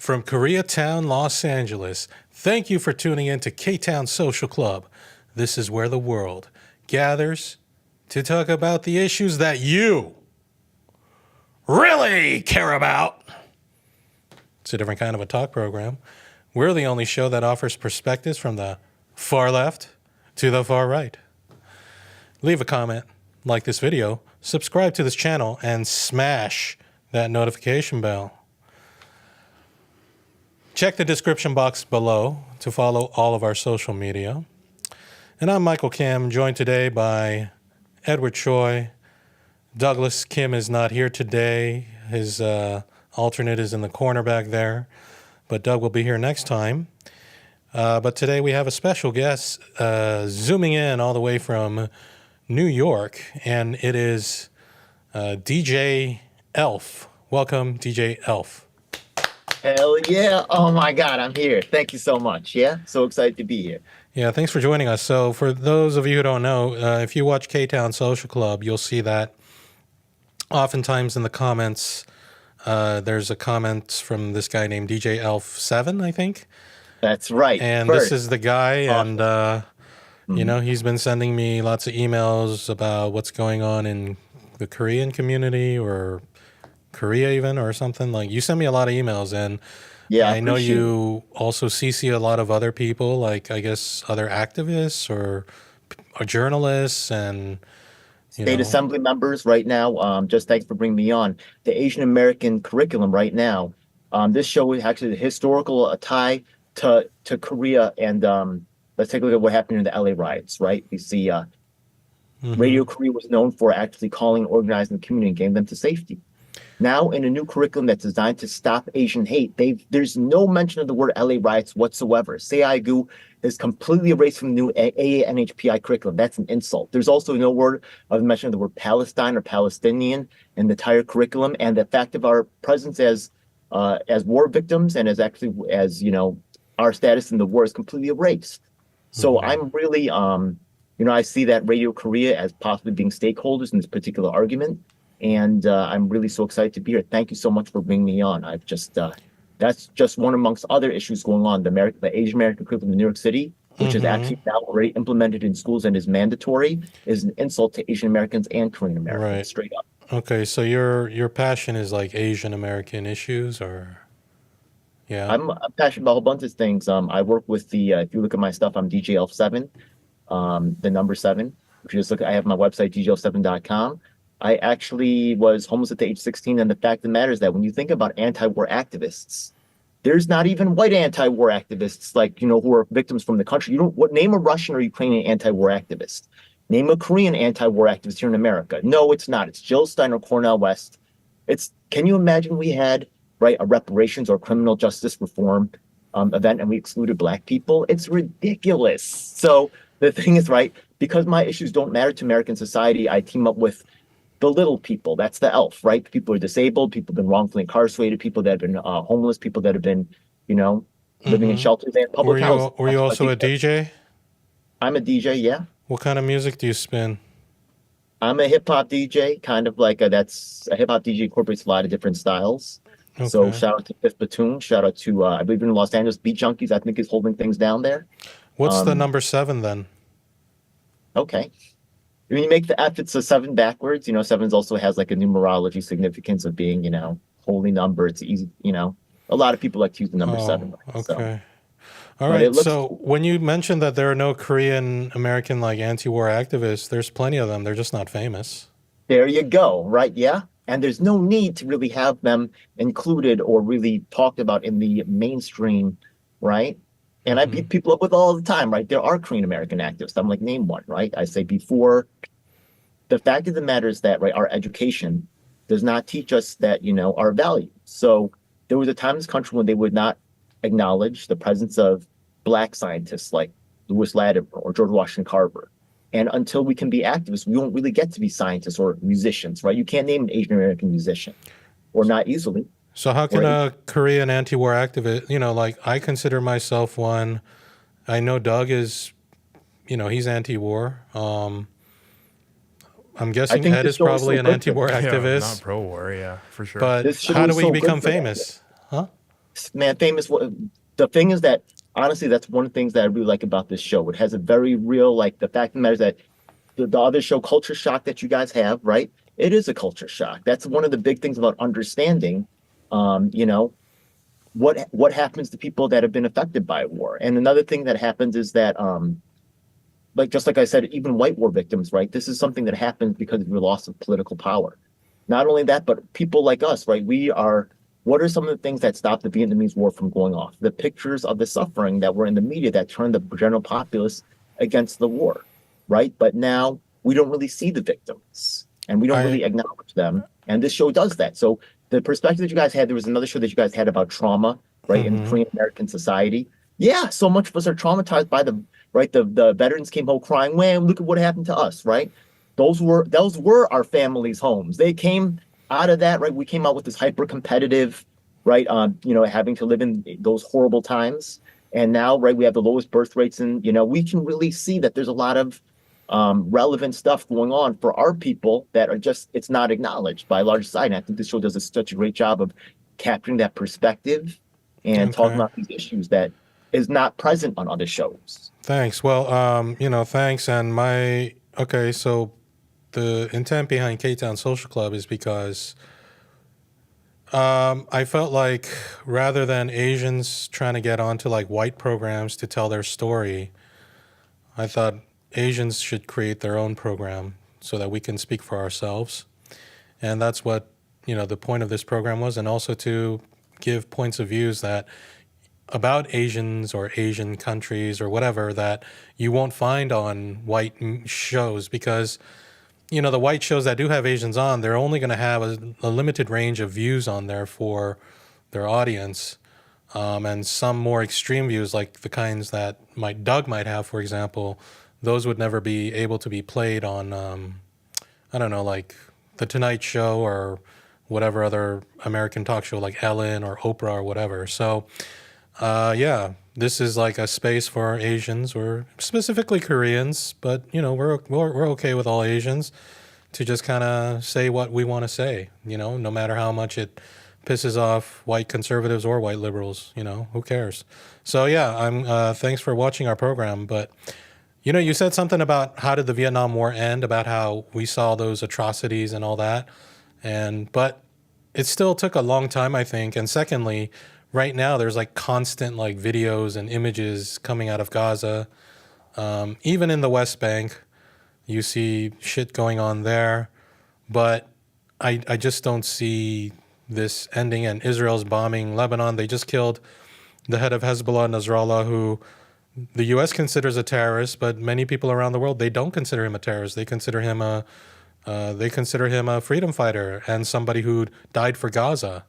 from Koreatown, Los Angeles. Thank you for tuning in to Ktown Social Club. This is where the world gathers to talk about the issues that you really care about. It's a different kind of a talk program. We're the only show that offers perspectives from the far left to the far right. Leave a comment, like this video, subscribe to this channel, and smash that notification bell. Check the description box below to follow all of our social media. And I'm Michael Kim, joined today by Edward Choi. Douglas Kim is not here today. His alternate is in the corner back there, but Doug will be here next time. But today we have a special guest zooming in all the way from New York, and it is DJ Elf. Welcome, DJ Elf. Hell yeah. Oh my God, I'm here. Thank you so much. Yeah, so excited to be here. Yeah, thanks for joining us. So for those of you who don't know, if you watch Ktown Social Club, you'll see that oftentimes in the comments, there's a comment from this guy named DJ Elf 7, I think. That's right. And First. This is the guy, and you know, he's been sending me lots of emails about what's going on in the Korean community or Korea even or something. Like, you send me a lot of emails, and yeah, I know you also CC a lot of other people, like I guess other activists or journalists and State Assembly members right now. Just thanks for bringing me on. The Asian American curriculum right now. This show is actually the historical tie to Korea, and let's take a look at what happened in the LA riots. Right, you see, Radio Korea was known for actually calling, organizing the community, and getting them to safety. Now, in a new curriculum that's designed to stop Asian hate, there's no mention of the word LA riots whatsoever. Seigu is completely erased from the new NHPI curriculum. That's an insult. There's also no word of mention of the word Palestine or Palestinian in the entire curriculum, and the fact of our presence as war victims and as you know, our status in the war is completely erased. So I'm really, you know, I see that Radio Korea as possibly being stakeholders in this particular argument. And I'm really so excited to be here. Thank you so much for bringing me on. I've just that's just one amongst other issues going on. The Asian American curriculum in New York City, which is actually now already implemented in schools and is mandatory, is an insult to Asian Americans and Korean Americans, straight up. Okay, so your passion is like Asian American issues, or I'm passionate about a whole bunch of things. I work with the if you look at my stuff, I'm DJ Elf 7, the number 7. If you just look, I have my website djl7.com. I actually was homeless at the age 16, and the fact of the matter is that when you think about anti-war activists, there's not even white anti-war activists, like, you know, who are victims from the country. You don't name a Russian or Ukrainian anti-war activist. Name a Korean anti-war activist here in America. No, it's not. It's Jill Stein or Cornel West. Can you imagine we had a reparations or criminal justice reform event and we excluded Black people? It's ridiculous. So the thing is, because my issues don't matter to American society, I team up with the little people. That's the elf, right? People are disabled, people have been wrongfully incarcerated, people that have been homeless, people that have been, you know, living in shelters and public housing. Were you also a DJ? I'm a DJ, yeah. What kind of music do you spin? I'm a hip-hop DJ, kind of like that's a hip-hop DJ incorporates a lot of different styles. Okay. So shout out to Fifth Platoon, shout out to, I believe in Los Angeles, Beat Junkies, I think is holding things down there. What's the number 7 then? Okay. When you make the F, it's a 7 backwards. You know, 7 also has like a numerology significance of being, you know, holy number. It's easy, you know. A lot of people like to use the number 7. Okay. So. All right. So when you mentioned that there are no Korean American like anti-war activists, there's plenty of them. They're just not famous. There you go. Right. Yeah. And there's no need to really have them included or really talked about in the mainstream. Right. And I beat people up with all the time, right? There are Korean American activists. I'm like, name one, right? I say before. The fact of the matter is that, our education does not teach us that, you know, our values. So there was a time in this country when they would not acknowledge the presence of Black scientists like Lewis Latimer or George Washington Carver. And until we can be activists, we won't really get to be scientists or musicians, right? You can't name an Asian American musician, or not easily. So how can a Korean anti-war activist, you know, like I consider myself one. I know Doug is, you know, he's anti-war. I'm guessing Ed is probably an anti-war activist. Not pro-war, yeah, for sure. But how do we become famous? Huh? man, famous. The thing is that honestly, that's one of the things that I really like about this show. It has a very real, like the fact of the matter is that the other show, Culture Shock, that you guys have, right? It is a culture shock. That's one of the big things about understanding, you know, what happens to people that have been affected by war. And another thing that happens is that, like just like I said, even white war victims, right? This is something that happens because of the loss of political power. Not only that, but people like us, right? What are some of the things that stopped the Vietnamese War from going off? The pictures of the suffering that were in the media that turned the general populace against the war, right? But now we don't really see the victims and we don't really acknowledge them. And this show does that. So the perspective that you guys had, there was another show that you guys had about trauma, right, in Korean American society. Yeah, so much of us are traumatized by the veterans came home crying, man, look at what happened to us, right? Those were our families' homes. They came out of that, right? We came out with this hyper competitive, right? Having to live in those horrible times. And now, right, we have the lowest birth rates, and we can really see that there's a lot of relevant stuff going on for our people that are it's not acknowledged by a large society. And I think this show does such a great job of capturing that perspective and talking about these issues that is not present on other shows. Thanks. Well, thanks. And so the intent behind Ktown Social Club is because I felt like rather than Asians trying to get onto like white programs to tell their story, I thought Asians should create their own program so that we can speak for ourselves. And that's what, the point of this program was, and also to give points of views that about Asians or Asian countries or whatever that you won't find on white shows, because the white shows that do have Asians on, they're only going to have a limited range of views on there for their audience, and some more extreme views like the kinds that Doug might have, for example, those would never be able to be played on like The Tonight Show or whatever other American talk show like Ellen or Oprah or whatever. So this is like a space for Asians, or specifically Koreans, but we're okay with all Asians to just kind of say what we want to say, no matter how much it pisses off white conservatives or white liberals, who cares? So I'm thanks for watching our program. But you said something about how did the Vietnam War end, about how we saw those atrocities and all that, but it still took a long time, I think. And secondly, right now, there's like constant like videos and images coming out of Gaza. Even in the West Bank, you see shit going on there. But I just don't see this ending. And Israel's bombing Lebanon. They just killed the head of Hezbollah, Nasrallah, who the U.S. considers a terrorist, but many people around the world, they don't consider him a terrorist. They consider him a freedom fighter and somebody who died for Gaza.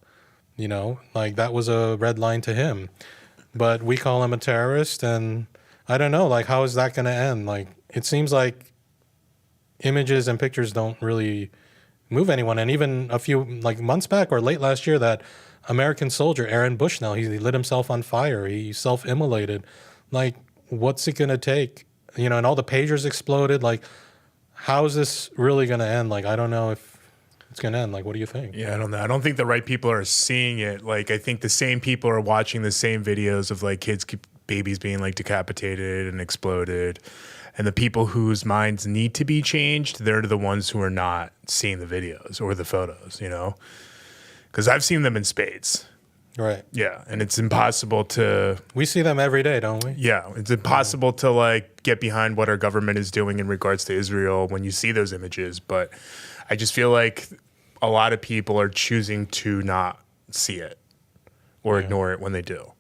Like that was a red line to him. But we call him a terrorist, and I don't know, like, how is that going to end? Like, it seems like images and pictures don't really move anyone. And even a few, like, months back or late last year, that American soldier, Aaron Bushnell, he lit himself on fire. He self-immolated. Like, what's it going to take? And all the pagers exploded. Like, how is this really going to end? Like, I don't know if it's going to end. Like, what do you think? Yeah, I don't know. I don't think the right people are seeing it. Like, I think the same people are watching the same videos of like babies being like decapitated and exploded. And the people whose minds need to be changed, they're the ones who are not seeing the videos or the photos, because I've seen them in spades. Right. Yeah. And it's impossible to... We see them every day, don't we? Yeah. It's impossible to like get behind what our government is doing in regards to Israel when you see those images. But I just feel like a lot of people are choosing to not see it or ignore it when they do.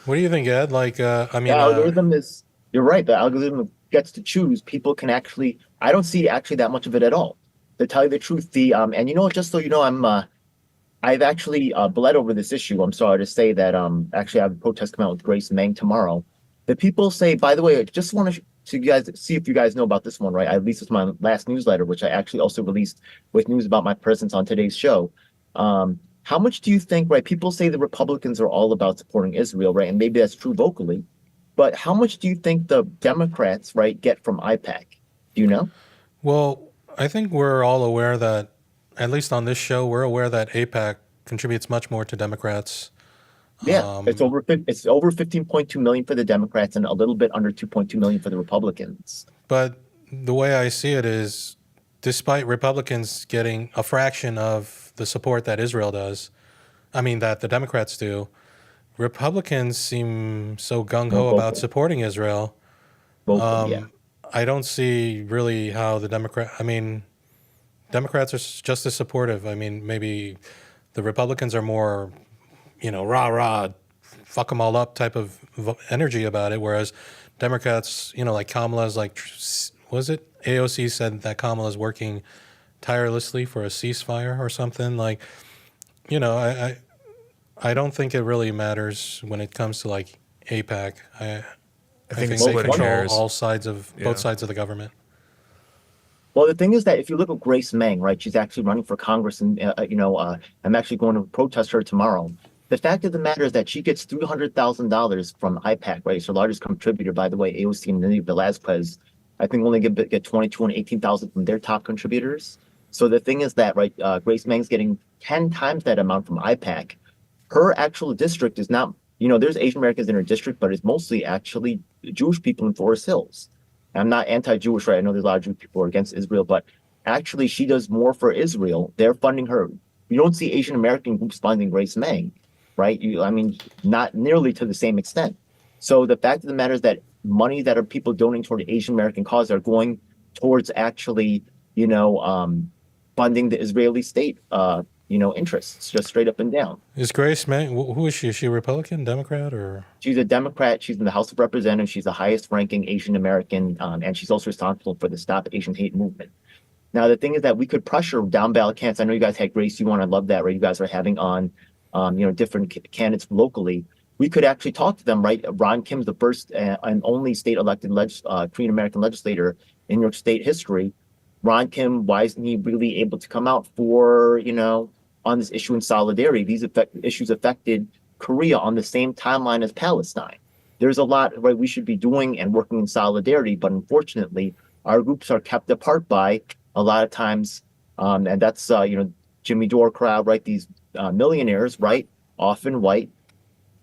What do you think, Ed? Like, The algorithm is... You're right. The algorithm gets to choose. People can actually... I don't see actually that much of it at all. To tell you the truth, and just so you know, I've actually bled over this issue. I'm sorry to say that actually I have a protest come out with Grace Meng tomorrow. The people say, by the way, I just want to you guys see if you guys know about this one, right? I released this in my last newsletter, which I actually also released with news about my presence on today's show. How much do you think, right? People say the Republicans are all about supporting Israel, right? And maybe that's true vocally. But how much do you think the Democrats, right, get from IPAC? Do you know? Well, I think we're all aware that, at least on this show, we're aware that AIPAC contributes much more to Democrats Yeah, it's over 15.2 million for the Democrats and a little bit under 2.2 million for the Republicans. But the way I see it is, despite Republicans getting a fraction of the support that Israel does, I mean, that the Democrats do, Republicans seem so gung ho More about vocal. supporting Israel. Vocal, yeah. I don't see really how Democrats are just as supportive. I mean, maybe the Republicans are more, rah, rah, fuck them all up type of energy about it. Whereas Democrats, like Kamala's was it? AOC said that Kamala's working tirelessly for a ceasefire or something. Like, I don't think it really matters when it comes to like APAC. I think it's they splitting control hairs. all sides of Yeah. both sides of the government. Well, the thing is that if you look at Grace Meng, right, she's actually running for Congress, and I'm actually going to protest her tomorrow. The fact of the matter is that she gets $300,000 from IPAC, right? It's her largest contributor, by the way. AOC and Lily Velazquez, I think, only get 22 and 18,000 from their top contributors. So the thing is that, right, Grace Meng's getting 10 times that amount from IPAC. Her actual district is not, there's Asian Americans in her district, but it's mostly actually Jewish people in Forest Hills. I'm not anti-Jewish, right? I know there's a lot of Jewish people who are against Israel, but actually she does more for Israel. They're funding her. You don't see Asian American groups funding Grace Meng, right? Not nearly to the same extent. So the fact of the matter is that money that are people donating toward the Asian American cause are going towards actually, funding the Israeli state, interests, just straight up and down. Is Grace Meng, who is she? Is she a Republican, Democrat, or? She's a Democrat. She's in the House of Representatives. She's the highest ranking Asian American, and she's also responsible for the Stop Asian Hate movement. Now, the thing is that we could pressure down ballot candidates. I know you guys had Grace Yuan. I love that, right? You guys are having on, different candidates locally. We could actually talk to them, right? Ron Kim's the first and only state elected Korean American legislator in New York State history. Ron Kim, why isn't he really able to come out for, on this issue in solidarity? These issues affected Korea on the same timeline as Palestine. There's a lot, right, we should be doing and working in solidarity, but unfortunately, our groups are kept apart by a lot of times, and that's, Jimmy Dore crowd, right? These millionaires, right? Often white,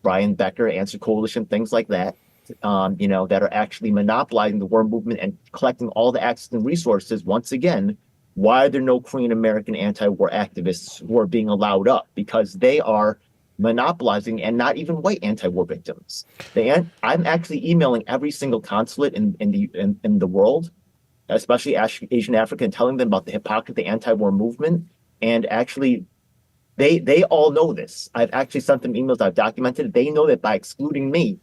Brian Becker, Answer Coalition, things like that, that are actually monopolizing the war movement and collecting all the access and resources. Once again, why are there no Korean American anti-war activists who are being allowed up? Because they are monopolizing, and not even white anti-war victims. I'm actually emailing every single consulate in the world, especially Asian Africa, and telling them about the hypocrisy of the anti-war movement. And actually, they all know this. I've actually sent them emails. I've documented it. They know that by excluding me,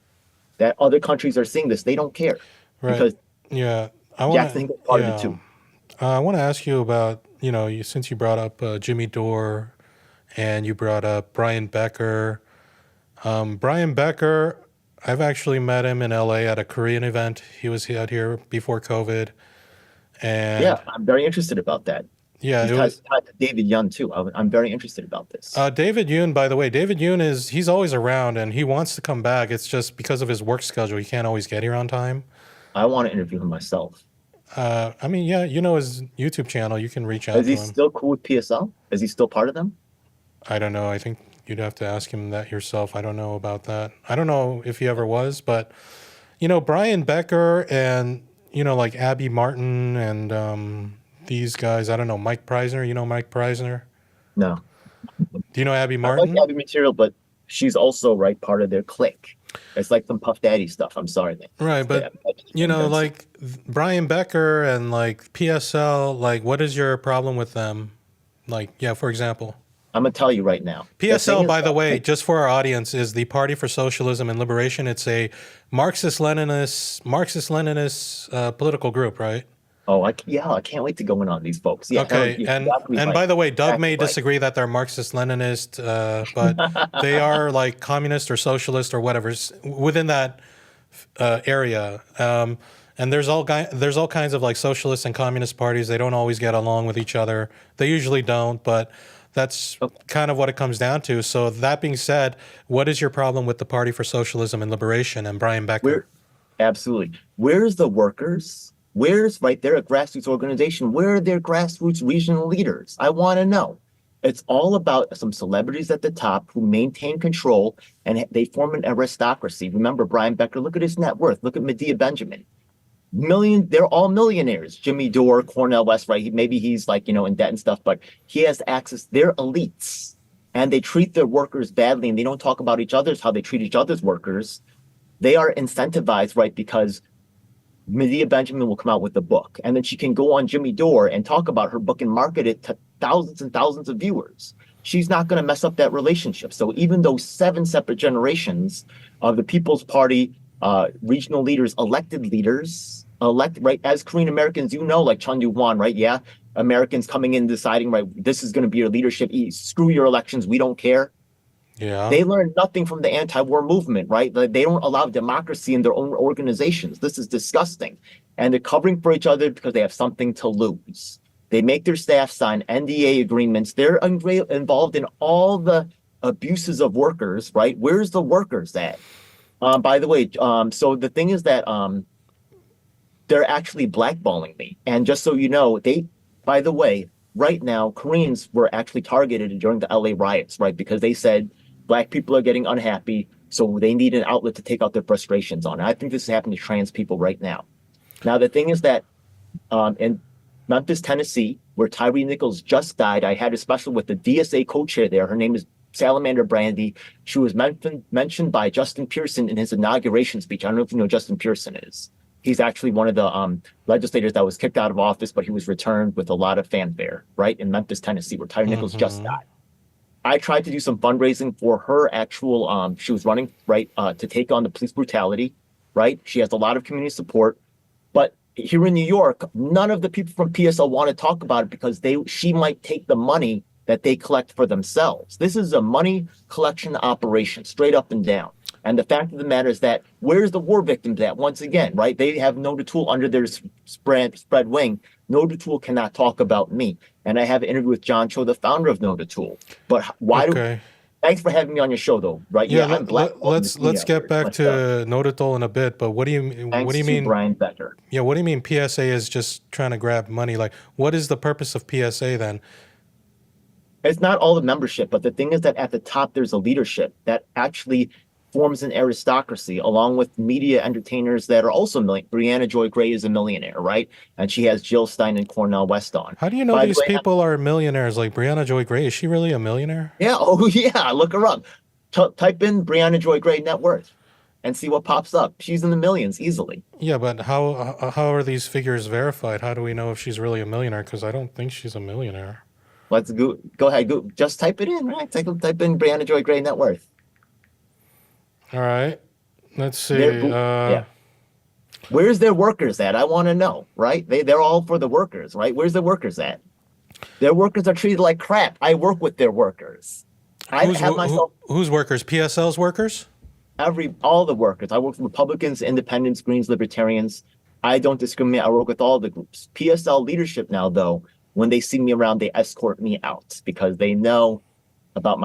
that other countries are seeing this. They don't care. Right. Because I want Jackson is part of it too. I want to ask you about, since you brought up Jimmy Dore and you brought up Brian Becker. Brian Becker, I've actually met him in LA at a Korean event. He was out here before COVID. And Yeah, I'm very interested about that. yeah, He's it was tied to David Young too. I'm very interested about this. David Yoon, by the way. David Yoon he's always around and he wants to come back. It's just because of his work schedule, he can't always get here on time. I want to interview him myself. His YouTube channel. You can reach out Is to he him. still cool with PSL? Is he still part of them? I don't know. I think you'd have to ask him that yourself. I don't know about that. I don't know if he ever was, but Brian Becker and like Abby Martin and these guys. I don't know, Mike Preisner. You know Mike Preisner? No. Do you know Abby I Martin? like Abby material, but she's also part of their clique. It's like some Puff Daddy stuff. I'm sorry, man. Right, but like Brian Becker and like PSL, like what is your problem with them? Like, for example. I'm gonna tell you right now. PSL, by the way, just for our audience, is the Party for Socialism and Liberation. It's a Marxist-Leninist political group, right? Oh, I can't wait to go in on these folks. Yeah. Okay, and by the way, Doug may disagree that they're Marxist-Leninist, but they are like communist or socialist or whatever within that area. And there's all kinds of like socialist and communist parties. They don't always get along with each other. They usually don't, but that's kind of what it comes down to. So that being said, what is your problem with the Party for Socialism and Liberation and Brian Becker? Absolutely. Where's the workers? They're a grassroots organization. Where are their grassroots regional leaders? I want to know. It's all about some celebrities at the top who maintain control, and they form an aristocracy. Remember Brian Becker, look at his net worth. Look at Medea Benjamin. They're all millionaires. Jimmy Dore, Cornel West, right? Maybe he's like, in debt and stuff, but he has access. They're elites, and they treat their workers badly, and they don't talk about how they treat each other's workers. They are incentivized, right? Because Medea Benjamin will come out with a book, and then she can go on Jimmy Dore and talk about her book and market it to thousands and thousands of viewers. She's not going to mess up that relationship. So even though 7 separate generations of the People's Party regional leaders, right, as Korean Americans, like Chun Yu-hwan, right? Yeah, Americans coming in deciding, right, this is going to be your leadership. Screw your elections. We don't care. Yeah. They learned nothing from the anti-war movement, right? They don't allow democracy in their own organizations. This is disgusting. And they're covering for each other because they have something to lose. They make their staff sign NDA agreements. They're involved in all the abuses of workers, right? Where's the workers at? By the way, so the thing is that they're actually blackballing me. And just so you know, by the way, right now, Koreans were actually targeted during the LA riots, right? Because they said Black people are getting unhappy, so they need an outlet to take out their frustrations on. And I think this is happening to trans people right now. Now, the thing is that in Memphis, Tennessee, where Tyree Nichols just died, I had a special with the DSA co-chair there. Her name is Salamander Brandy. She was mentioned by Justin Pearson in his inauguration speech. I don't know if you know who Justin Pearson is. He's actually one of the legislators that was kicked out of office, but he was returned with a lot of fanfare, right, in Memphis, Tennessee, where Tyree Nichols just died. I tried to do some fundraising for her actual, she was running, right, to take on the police brutality, right? She has a lot of community support. But here in New York, none of the people from PSL want to talk about it because she might take the money that they collect for themselves. This is a money collection operation, straight up and down. And the fact of the matter is that where's the war victims at? Once again, right? They have no tool under their spread wing. No tool cannot talk about me. And I have an interview with John Cho, the founder of No Tool. But thanks for having me on your show, though. Right? Yeah. I'm black. Let's get back to No Tool in a bit. But what do you mean, Brian Becker? Yeah. What do you mean PSA is just trying to grab money? Like, what is the purpose of PSA then? It's not all the membership, but the thing is that at the top there's a leadership that actually forms an aristocracy, along with media entertainers that are also Brianna Joy Gray is a millionaire, right? And she has Jill Stein and Cornel West on. How do you know these people are millionaires? Like Brianna Joy Gray, is she really a millionaire? Yeah. Oh, yeah. Look her up. Type in Brianna Joy Gray net worth and see what pops up. She's in the millions easily. Yeah, but how are these figures verified? How do we know if she's really a millionaire? Because I don't think she's a millionaire. Let's go ahead. Just type it in, right? Type in Brianna Joy Gray net worth. All right. Let's see. Yeah. Where's their workers at? I want to know, right? They're all for the workers, right? Where's the workers at? Their workers are treated like crap. I work with their workers. Whose workers? PSL's workers? All the workers. I work with Republicans, Independents, Greens, Libertarians. I don't discriminate. I work with all the groups. PSL leadership now, though, when they see me around, they escort me out because they know about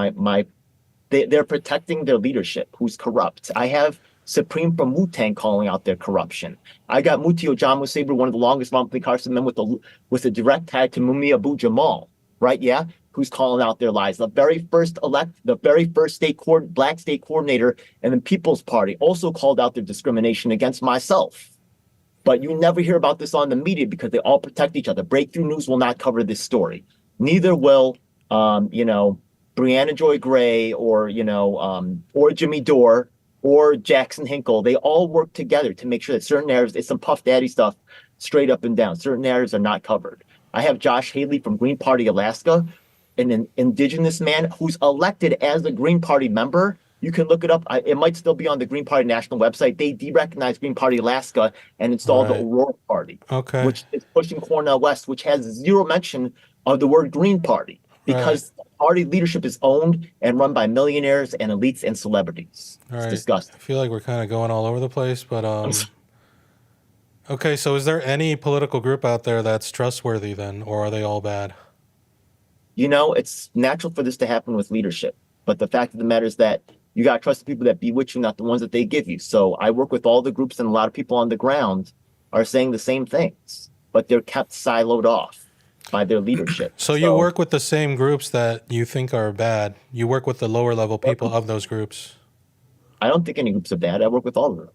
they're protecting their leadership, who's corrupt. I have Supreme from Wu-Tang calling out their corruption. I got Mutio Jamu Saber, one of the longest monthly incarcerated men with a direct tie to Mumia Abu Jamal, right? Yeah, who's calling out their lies. The very first black state coordinator in the People's Party also called out their discrimination against myself. But you never hear about this on the media because they all protect each other. Breakthrough News will not cover this story. Neither will, Brianna Joy Gray or Jimmy Dore or Jackson Hinkle. They all work together to make sure that certain narratives, it's some Puff Daddy stuff straight up and down. Certain narratives are not covered. I have Josh Haley from Green Party Alaska, an indigenous man who's elected as a Green Party member. You can look it up. It might still be on the Green Party national website. They derecognized Green Party Alaska and installed the Aurora Party, which is pushing Cornel West, which has zero mention of the word Green Party because party leadership is owned and run by millionaires and elites and celebrities. It's disgusting. I feel like we're kind of going all over the place, but okay. So is there any political group out there that's trustworthy then, or are they all bad? It's natural for this to happen with leadership, but the fact of the matter is that you got to trust the people that be with you, not the ones that they give you. So I work with all the groups, and a lot of people on the ground are saying the same things, but they're kept siloed off. by their leadership. So you work with the same groups that you think are bad. You work with the lower level people of those groups. I don't think any groups are bad. I work with all of them.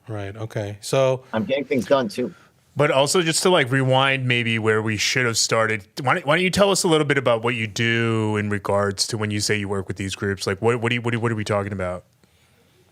Right. Okay. So I'm getting things done too. But also, just to like rewind maybe where we should have started, why don't you tell us a little bit about what you do in regards to when you say you work with these groups? Like what are we talking about?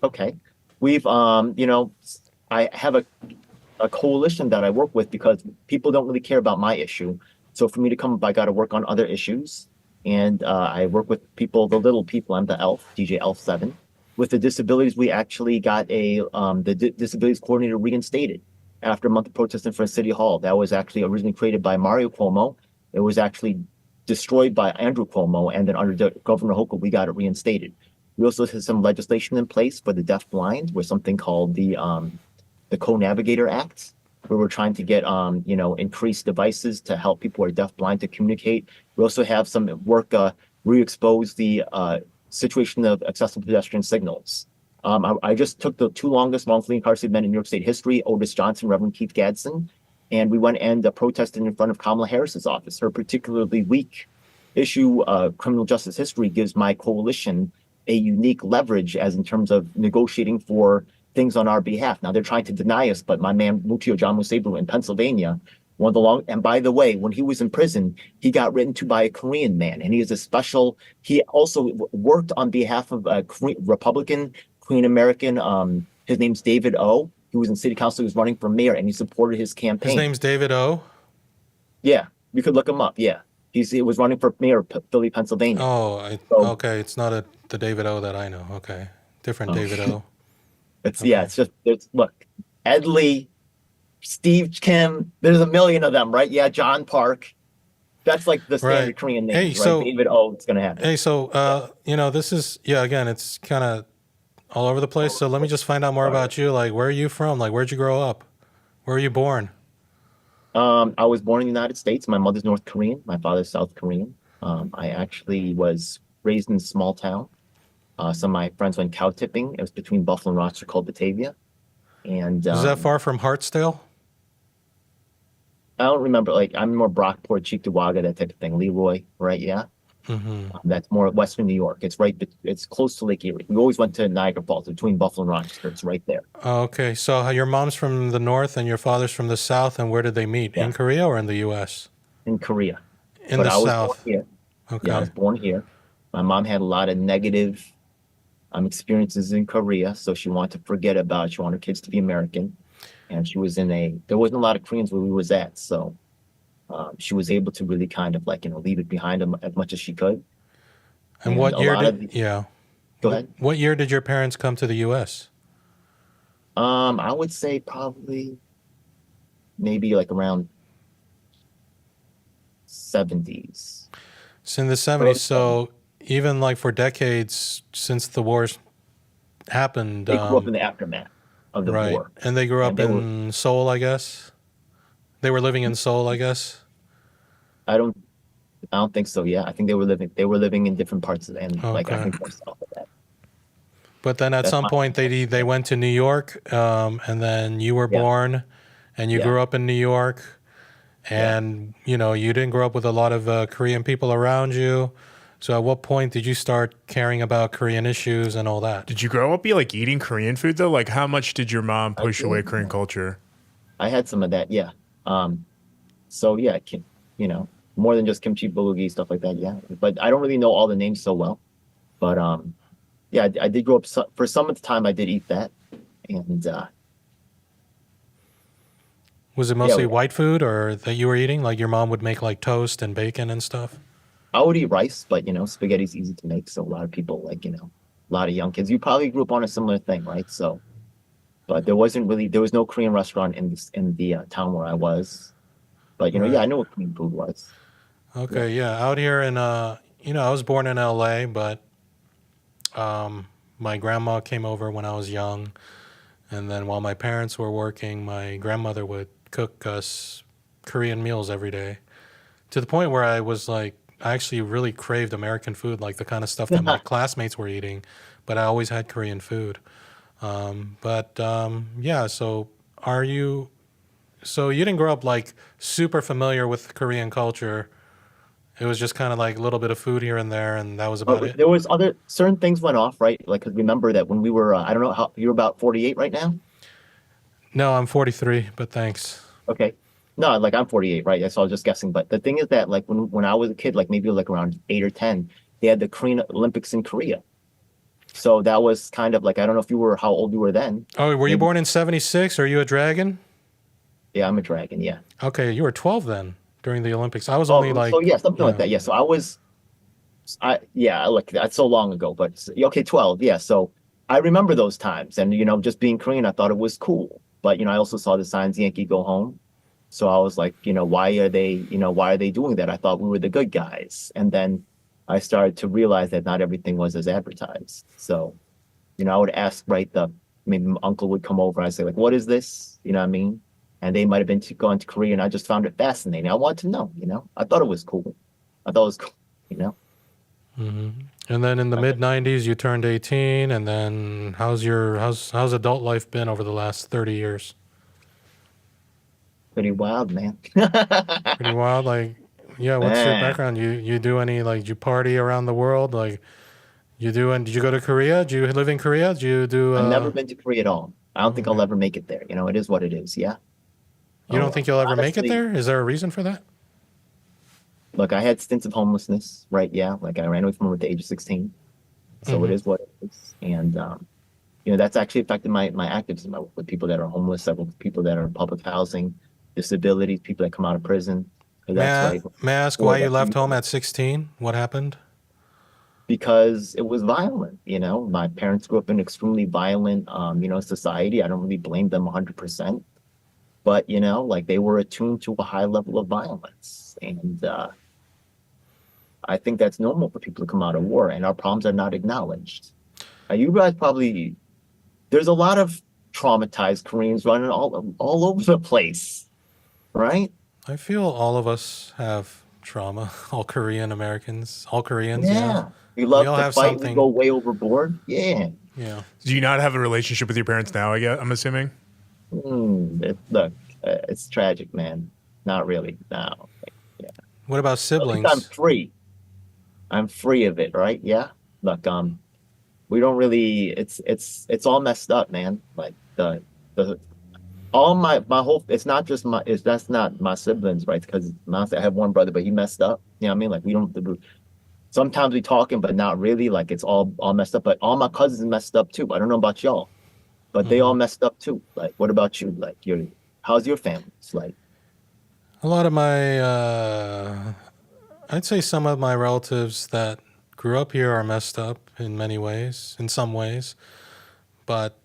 Okay. We've I have a coalition that I work with because people don't really care about my issue. So for me to come up, I got to work on other issues. And I work with people, the little people. I'm the elf, DJ Elf 7. With the disabilities, we actually got the disabilities coordinator reinstated after a month of protesting for City Hall. That was actually originally created by Mario Cuomo. It was actually destroyed by Andrew Cuomo. And then under Governor Hochul, we got it reinstated. We also had some legislation in place for the deafblind, with something called the Co-Navigator Act, where we're trying to get increased devices to help people who are deafblind to communicate. We also have some work re-expose the situation of accessible pedestrian signals. I just took the two longest wrongfully incarcerated men in New York State history, Otis Johnson, Reverend Keith Gadsden, and we went and protested in front of Kamala Harris's office. Her particularly weak issue, criminal justice history, gives my coalition a unique leverage as in terms of negotiating for things on our behalf. Now they're trying to deny us, but my man Mutio John Musebru in Pennsylvania, and by the way, when he was in prison, he got written to by a Korean man, and he also worked on behalf of a Republican Korean American. His name's David O. He was in city council. He was running for mayor, and he supported his campaign. his name's David O. Yeah, you could look him up. Yeah, he was running for mayor of Philly, Pennsylvania. Okay. It's not the David O that I know. Okay, different David O. Look, Ed Lee, Steve Kim. There's a million of them, right? Yeah, John Park. That's like the standard Korean names, right? So David O. It's gonna happen. Hey, so this is again, it's kind of all over the place. So let me just find out more about you. Like, where are you from? Like, where'd you grow up? Where were you born? I was born in the United States. My mother's North Korean. My father's South Korean. I actually was raised in a small town. Some of my friends went cow tipping. It was between Buffalo and Rochester, called Batavia. And Is that far from Hartsdale? I don't remember. Like, I'm more Brockport, Cheektowaga, that type of thing. Leroy, right? Yeah. Mm-hmm. That's more Western New York. It's close to Lake Erie. We always went to Niagara Falls, between Buffalo and Rochester. It's right there. Okay, so your mom's from the north and your father's from the south, and where did they meet? Yeah. In Korea or in the U.S.? In Korea. In the I was south. Born here. Okay. Yeah, I was born here. My mom had a lot of negative experiences in Korea, so she wanted to forget about it. She wanted her kids to be American, and there wasn't a lot of Koreans where we was at, so she was able to really kind of leave it behind them as much as she could. And what year Go ahead. What year did your parents come to the U.S.? I would say probably maybe like around 70s. It's in the 70s, so even like for decades since the wars happened. They grew up in the aftermath of the war. And they grew up in Seoul, I guess? They were living in Seoul, I guess? I don't think so. Yeah, I think they were living in different parts of the I think more south of that. But then at some point they went to New York, and then you were born, and you grew up in New York, and you didn't grow up with a lot of Korean people around you. So at what point did you start caring about Korean issues and all that? Did you grow up eating Korean food though? Like, how much did your mom push away Korean culture? I had some of that, yeah. So yeah, more than just kimchi bulgogi, stuff like that, yeah. But I don't really know all the names so well. But yeah, I did grow up. For some of the time, I did eat that, and was it mostly white food, or that you were eating? Like your mom would make like toast and bacon and stuff? I would eat rice, but spaghetti's easy to make, so a lot of people a lot of young kids. You probably grew up on a similar thing, right? So, but there was no Korean restaurant in the town where I was. But I know what Korean food was. Okay, yeah. Out here in I was born in LA, but my grandma came over when I was young, and then while my parents were working, my grandmother would cook us Korean meals every day, to the point where I was like, I actually really craved American food, like the kind of stuff that my classmates were eating, but I always had Korean food. Yeah, so are you So you didn't grow up like super familiar with Korean culture. It was just kind of like a little bit of food here and there, and that was about But it. there was other certain things went off, right? Like, 'cause remember that when we were, I don't know how you're about 48 right now. No, I'm 43, but thanks. Okay. No, like I'm 48, right? So I was just guessing. But the thing is that like when I was a kid, like maybe like around 8 or 10, they had the Korean Olympics in Korea. So that was kind of like, I don't know if you were how old you were then. Oh, were you Maybe, born in 76? Are you a dragon? yeah, I'm a dragon, yeah. Okay, you were 12 then during the Olympics. I was only Oh, so like, yeah, something like yeah. that. Yeah. So yeah, like that's so long ago, but okay, 12. Yeah. So I remember those times and, just being Korean, I thought it was cool. But, I also saw the signs Yankee go home. So I was like, why are they doing that? I thought we were the good guys. And then I started to realize that not everything was as advertised. So, I would ask, right, maybe my uncle would come over and I'd say like, what is this? You know what I mean? And they might have been gone to Korea and I just found it fascinating. I wanted to know, I thought it was cool. I thought it was cool, you know? And then in the mid 90s, you turned 18. And then how's adult life been over the last 30 years? Pretty wild, man. Pretty wild. Like, yeah, what's your Man, background? You do any, like, you party around the world? Like, did you go to Korea? Did you live in Korea? Did you do, I've never been to Korea at all. I don't think okay. I'll ever make it there. It is what it is. Yeah. You don't Oh, think you'll ever make it honestly, there? Is there a reason for that? look, I had stints of homelessness, right? Yeah. Like I ran away from home at the age of 16. So it Hmm. is what it is. And, that's actually affected my activism. I work with people that are homeless. I work with people that are in public housing, disabilities, people that come out of prison. 'Cause that's right. May I ask Before why you that, left home at 16? What happened? because it was violent. My parents grew up in extremely violent, society. I don't really blame them 100%. But, like they were attuned to a high level of violence. And I think that's normal for people to come out of war, and our problems are not acknowledged. You guys probably, there's a lot of traumatized Koreans running all over the place, right? I feel all of us have trauma. All Korean Americans, all Koreans, Yeah. We we love all to have fight, we go something. way overboard. Yeah. Yeah. Do you not have a relationship with your parents now? I'm assuming. Look, it's tragic, man. Not really. No. Yeah. What about At least I'm siblings? free. I'm free of it, right? Yeah. Look, we don't really. It's all messed up, man. Like the all my whole. It's not just my. It's that's not my siblings, right? Because I have one brother, but he messed up. You know what I mean? Like we don't. Sometimes we talking, but not really. Like it's all messed up. But all my cousins messed up too. I don't know about y'all, but they Hmm. all messed up too. Like what about you? Like how's your family? It's like A lot of my, I'd say some of my relatives that grew up here are messed up in many ways, in some ways. But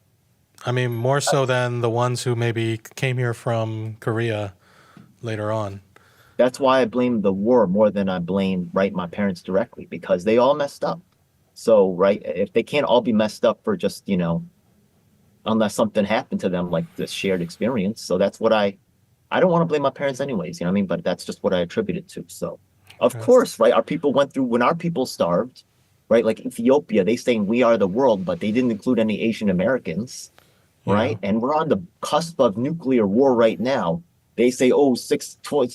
I mean, more so than the ones who maybe came here from Korea later on. that's why I blame the war more than I blame my parents directly because they all messed up. So right, if they can't all be messed up for just unless something happened to them like this shared experience. So that's what I don't want to blame my parents anyways, you know what I mean? But that's just what I attribute it to. So of Okay. course, right, our people went through when our people starved, right? Like Ethiopia, they saying we are the world, but they didn't include any Asian Americans, Yeah. right? And we're on the cusp of nuclear war right now. They say, oh,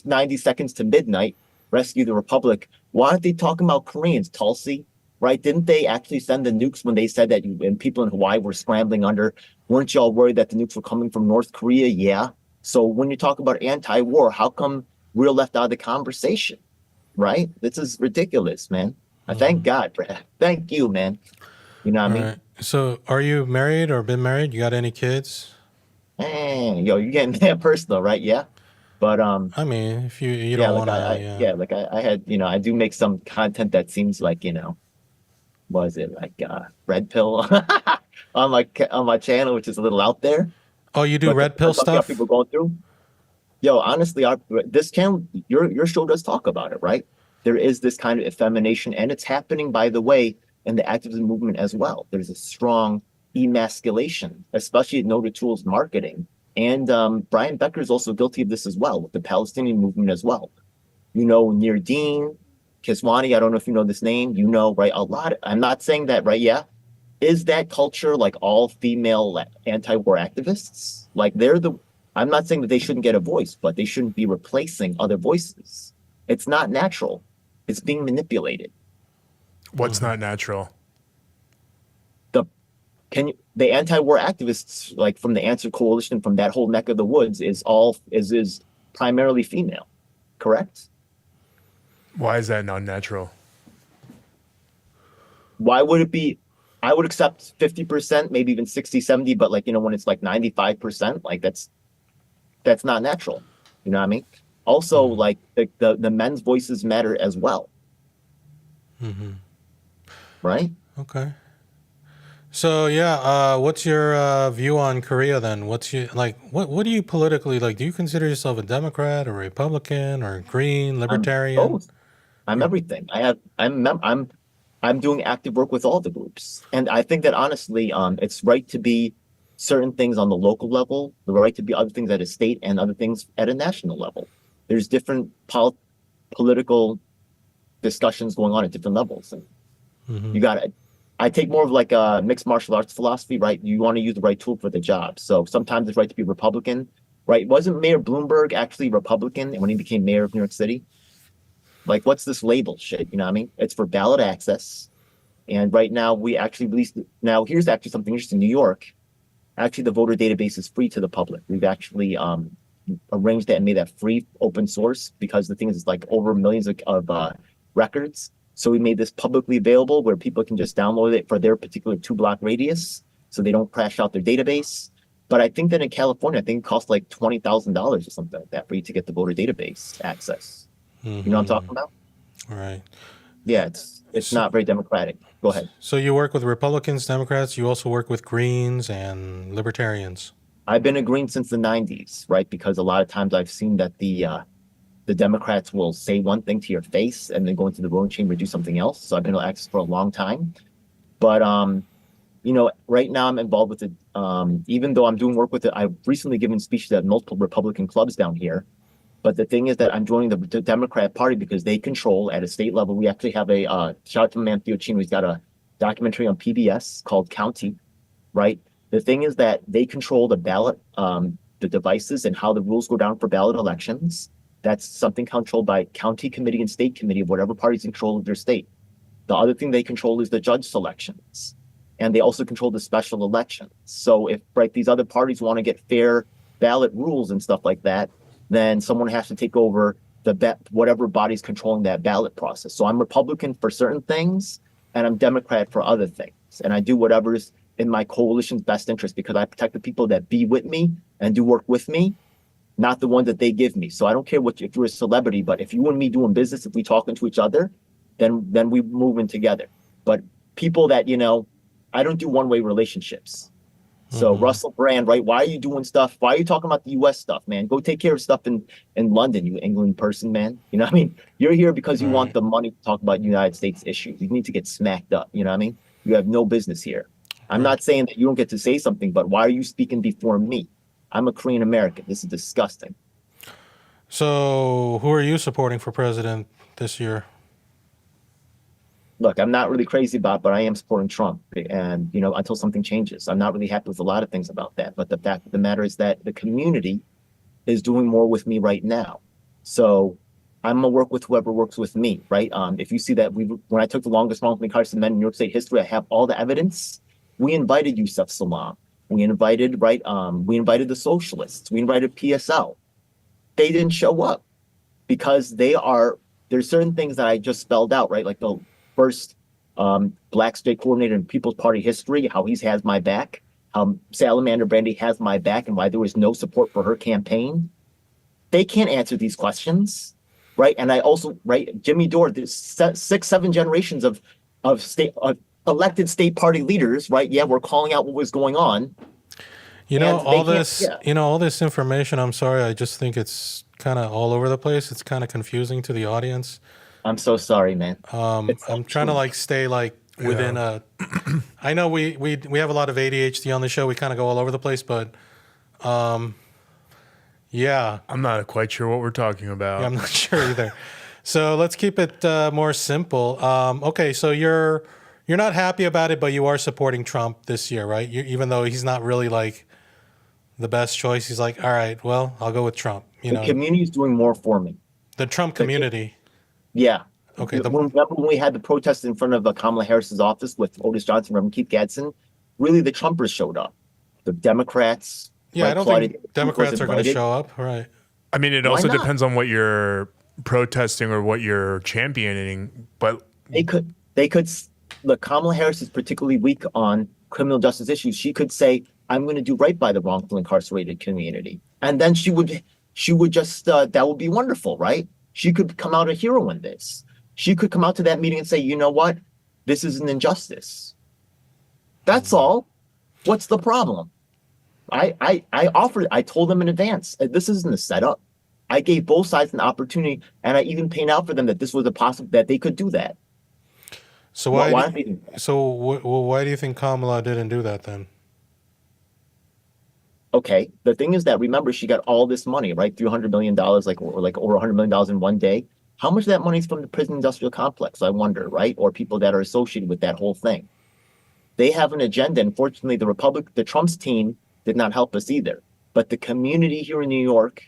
90 seconds to midnight, rescue the Republic. Why aren't they talking about Koreans, Tulsi? Right? Didn't they actually send the nukes when they said that and people in Hawaii were scrambling under? Weren't y'all worried that the nukes were coming from North Korea? Yeah. So when you talk about anti-war, how come we're left out of the conversation? Right? This is ridiculous, man. I thank God for that. Thank you, man. You know what I All mean? right. So, are you married or been married? You got any kids? Man, yo, you're getting that personal, right? Yeah. But I mean, if you yeah, don't like want to, I yeah. yeah, like I had, I do make some content that seems like, was it like red pill on my channel, which is a little out there, Oh, you do but red pill depends on what stuff? people going through. Yo, honestly, this channel, your show does talk about it, right? There is this kind of effemination, and it's happening, by the way, in the activism movement as well. There's a strong emasculation, especially at Noted Tools marketing. And Brian Becker is also guilty of this as well with the Palestinian movement as well. Nordine Kiswani, I don't know if you know this name, right? A lot. I'm not saying that, right? Yeah. Is that culture like all female anti-war activists? Like I'm not saying that they shouldn't get a voice, but they shouldn't be replacing other voices. It's not natural. It's being manipulated. What's not natural? The anti-war activists, like from the Answer Coalition, from that whole neck of the woods, is primarily female, correct? Why is that not natural? Why would it be? I would accept 50%, maybe even 60, 70, but like, when it's like 95%, like that's not natural. You know what I mean? Also, like the men's voices matter as well. Right? Okay. So yeah, what's your view on Korea then? What's your what do you politically like? Do you consider yourself a Democrat or Republican or Green, Libertarian? I'm both. I'm everything. I'm doing active work with all the groups, and I think that honestly, it's right to be certain things on the local level, the right to be other things at a state, and other things at a national level. There's different political discussions going on at different levels, and you got to. I take more of like a mixed martial arts philosophy, right? You want to use the right tool for the job. So sometimes it's right to be Republican, right? Wasn't Mayor Bloomberg actually Republican when he became mayor of New York City? Like, what's this label shit? You know what I mean? It's for ballot access. And right now we actually released, now here's actually something interesting. New York, actually the voter database is free to the public. We've actually arranged that and made that free open source, because the thing is like over millions of records. So we made this publicly available where people can just download it for their particular 2-block radius, so they don't crash out their database. But I think that in California, I think it costs like $20,000 or something like that for you to get the voter database access. You know what I'm talking about? Right. Yeah, it's not very democratic. Go ahead. So you work with Republicans, Democrats. You also work with Greens and Libertarians. I've been a Green since the 90s, right? Because a lot of times I've seen that the Democrats will say one thing to your face and then go into the voting chamber and do something else. So I've been on Access for a long time. But, right now I'm involved with it. Even though I'm doing work with it, I've recently given speeches at multiple Republican clubs down here. But the thing is that I'm joining the Democrat Party because they control at a state level. We actually have a shout out to my man Theo, he's got a documentary on PBS called County, right? The thing is that they control the ballot, the devices and how the rules go down for ballot elections. That's something controlled by county committee and state committee of whatever party's in control of their state. The other thing they control is the judge selections. And they also control the special elections. So if these other parties want to get fair ballot rules and stuff like that, then someone has to take over whatever body's controlling that ballot process. So I'm Republican for certain things, and I'm Democrat for other things. And I do whatever's in my coalition's best interest, because I protect the people that be with me and do work with me, not the one that they give me. So I don't care if you're a celebrity, but if you and me doing business, if we talking to each other, then we moving together. But people that, I don't do one-way relationships. So Russell Brand, right? Why are you doing stuff? Why are you talking about the U.S. stuff, man? Go take care of stuff in London, you England person, man. You know what I mean? You're here because you want the money to talk about United States issues. You need to get smacked up. You know what I mean? You have no business here. I'm not saying that you don't get to say something, but why are you speaking before me? I'm a Korean American. This is disgusting. So who are you supporting for president this year? Look, I'm not really crazy about, but I am supporting Trump. And, until something changes, I'm not really happy with a lot of things about that. But the fact of the matter is that the community is doing more with me right now. So I'm going to work with whoever works with me, right? If you see that when I took the longest long incarcerated men in New York State history, I have all the evidence. We invited Yusef Salaam. We invited, we invited the socialists. We invited PSL. They didn't show up because there's certain things that I just spelled out, right? Like the first black state coordinator in People's Party history, how he has my back, how Salamander Brandy has my back, and why there was no support for her campaign. They can't answer these questions, right? And I also, right, Jimmy Dore, there's 6-7 generations of elected state party leaders, right? Yeah, we're calling out what was going on. All this information, I'm sorry, I just think it's kind of all over the place. It's kind of confusing to the audience. I'm so sorry, man. I'm trying to stay within a. I know we have a lot of ADHD on the show. We kind of go all over the place, but yeah, I'm not quite sure what we're talking about. Yeah, I'm not sure either. So let's keep it more simple. Okay, so you're not happy about it, but you are supporting Trump this year, right? Even though he's not really the best choice. He's like, all right, well, I'll go with Trump. The community is doing more for me. The Trump community. Yeah. Okay. Remember when we had the protest in front of Kamala Harris's office with Otis Johnson, Reverend Keith Gadsden? Really, the Trumpers showed up. The Democrats. Yeah, right, I don't Claudia think Democrats are going to invited. show up. Right. I mean, it Why also not? depends on what you're protesting or what you're championing. But They could. Look, Kamala Harris is particularly weak on criminal justice issues. She could say, "I'm going to do right by the wrongfully incarcerated community," and then she would just that would be wonderful, right? She could come out a hero in this. She could come out to that meeting and say, "You know what? This is an injustice." That's all. What's the problem? I offered. I told them in advance. This isn't a setup. I gave both sides an opportunity, and I even paid out for them that this was a possible that they could do that. So Why why? don't they do that? Why do you think Kamala didn't do that then? Okay, the thing is that remember she got all this money, right? $300 million, like over $100 million in one day. How much of that money is from the prison industrial complex? I wonder, right? Or people that are associated with that whole thing. They have an agenda. Unfortunately, the Trump's team did not help us either. But the community here in New York,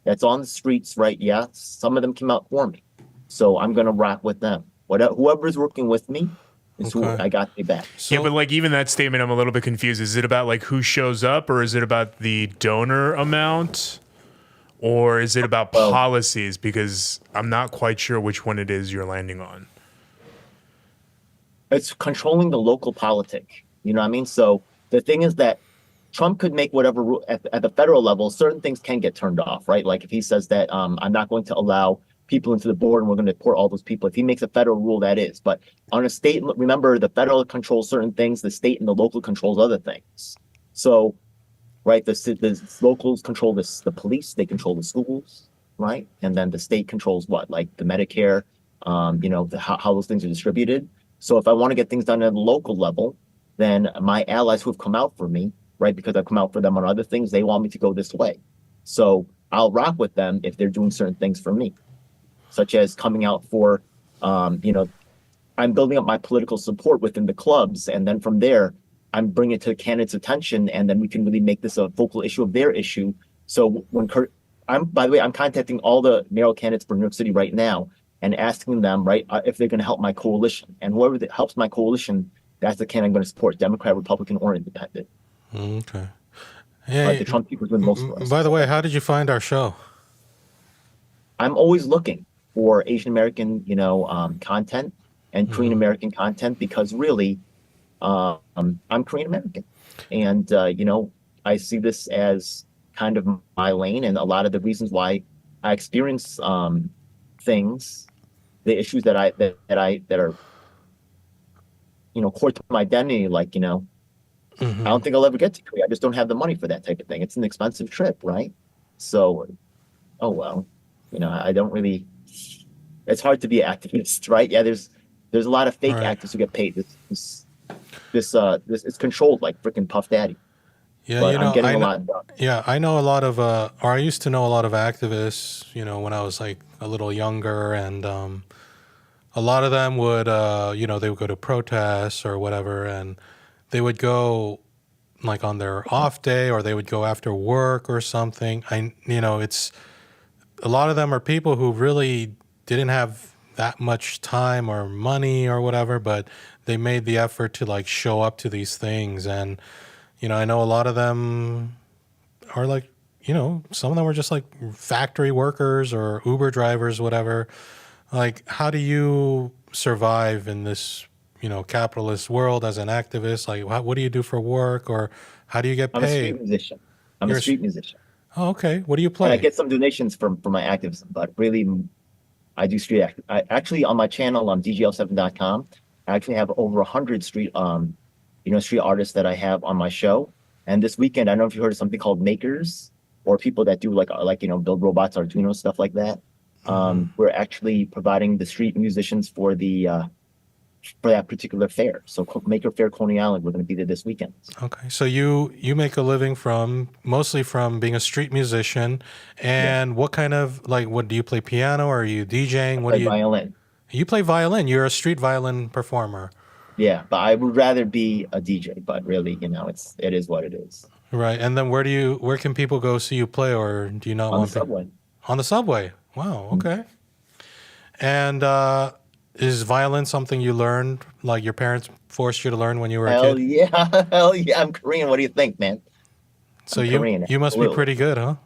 that's on the streets, right? Yeah, some of them came out for me, so I'm gonna rock with them. Whoever's working with me is who Okay. I got their back. So, yeah, but like even that statement, I'm a little bit confused. Is it about like who shows up, or is it about the donor amount, or is it about Well- policies? Because I'm not quite sure which one it is you're landing on. It's controlling the local politic. You know what I mean? So the thing is that Trump could make whatever rule at the federal level, certain things can get turned off, right? Like if he says that I'm not going to allow people into the board and we're going to deport all those people. If he makes a federal rule, that is. But on a state, remember the federal controls certain things, the state and the local controls other things. So, right, the locals control the police, they control the schools, right? And then the state controls what? Like the Medicare, how those things are distributed. So if I want to get things done at the local level, then my allies who have come out for me, right, because I've come out for them on other things, they want me to go this way. So I'll rock with them if they're doing certain things for me, such as coming out for, I'm building up my political support within the clubs. And then from there, I'm bringing it to the candidates' attention. And then we can really make this a focal issue of their issue. So by the way, I'm contacting all the mayoral candidates for New York City right now and asking them, right, if they're going to help my coalition. And whoever that helps my coalition, that's the candidate I'm going to support, Democrat, Republican, or Independent. okay. But Hey, the Trump people are doing most of us. by the way, how did you find our show? I'm always looking for Asian American, content and Korean American content because really, I'm Korean American, and I see this as kind of my lane, and a lot of the reasons why I experience things, the issues that are core to my identity, like I don't think I'll ever get to Korea. I just don't have the money for that type of thing. It's an expensive trip, right? So, oh well, I don't really. It's hard to be an activist, right? Yeah, there's a lot of fake Right. activists who get paid. This it's controlled like freaking Puff Daddy. Yeah, But I'm getting I a know, lot done. yeah, I know a lot of, or I used to know a lot of activists, when I was like a little younger, and a lot of them would, they would go to protests or whatever, and they would go like on their off day, or they would go after work or something. It's a lot of them are people who really didn't have that much time or money or whatever, but they made the effort to like show up to these things. And I know a lot of them are like, some of them were just like factory workers or Uber drivers, whatever. Like, how do you survive in this, capitalist world as an activist? Like, what do you do for work, or how do you get I'm a paid? street musician. I'm You're a a street musician. Oh, okay. What do you And I play? get some donations for my activism, but really, I do street act. I actually on my channel on DGL7.com, I actually have over 100 street street artists that I have on my show. And this weekend, I don't know if you heard of something called makers or people that do like build robots, Arduino, stuff like that. We're actually providing the street musicians for that particular fair. So Maker Fair, Coney Island, we're going to be there this weekend. Okay. So you make a living mostly from being a street musician, and what kind of, like, what do you play, piano, or are you DJing? What do Play violin. you play violin? You're a street violin performer. Yeah, but I would rather be a DJ. But really, it is what it is. Right. And then where can people go see you play, or do you not On the want people subway. on the subway? Wow. Mm. Okay. And is violin something you learned, like your parents forced you to learn when you were a Hell kid? yeah, hell yeah! I'm Korean. What do you think, man? So I'm Korean. you must be Absolutely. pretty good, huh?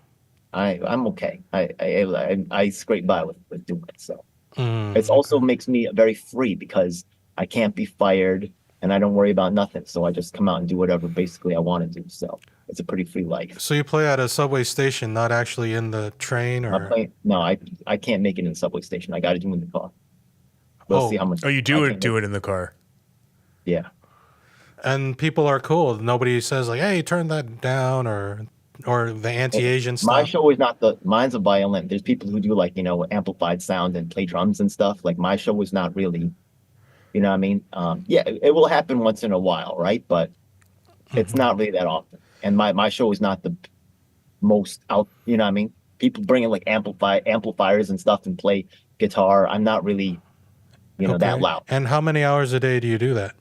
I'm okay. I scrape by with doing it. So it also Okay. makes me very free because I can't be fired and I don't worry about nothing. So I just come out and do whatever basically I want to do. So it's a pretty free life. So you play at a subway station, not actually in the train, I'm or playing. No, I can't make it in the subway station. I got to do it in the car. We'll see oh, how much Oh, you I do can it do make. it in the car. Yeah. and people are cool. Nobody says like, "Hey, turn that down," or the anti-Asian My stuff. show is not mine's a violin. There's people who do like, amplified sound and play drums and stuff. Like my show is not really, you know what I mean? Yeah, it will happen once in a while, right? But it's not really that often. And my show is not the most out, you know what I mean? People bring in like amplifiers and stuff and play guitar. I'm not really, that Okay. loud And how many hours a day do you do that?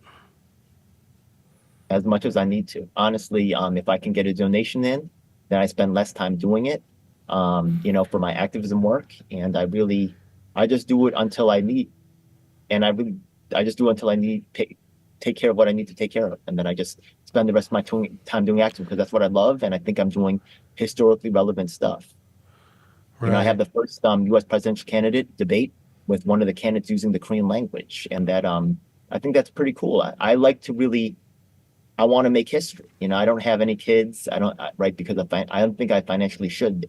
as much as I need to. Honestly, if I can get a donation in, then I spend less time doing it, for my activism work. And I just do it until I need, and I just do it until I need take care of what I need to take care of, and then I just spend the rest of my time doing activism because that's what I love, and I think I'm doing historically relevant stuff. I Right. have the first U.S. presidential candidate debate with one of the candidates using the Korean language, and that I think that's pretty cool. I like to really I want to make history. I don't have any kids. I don't right because I don't think I financially should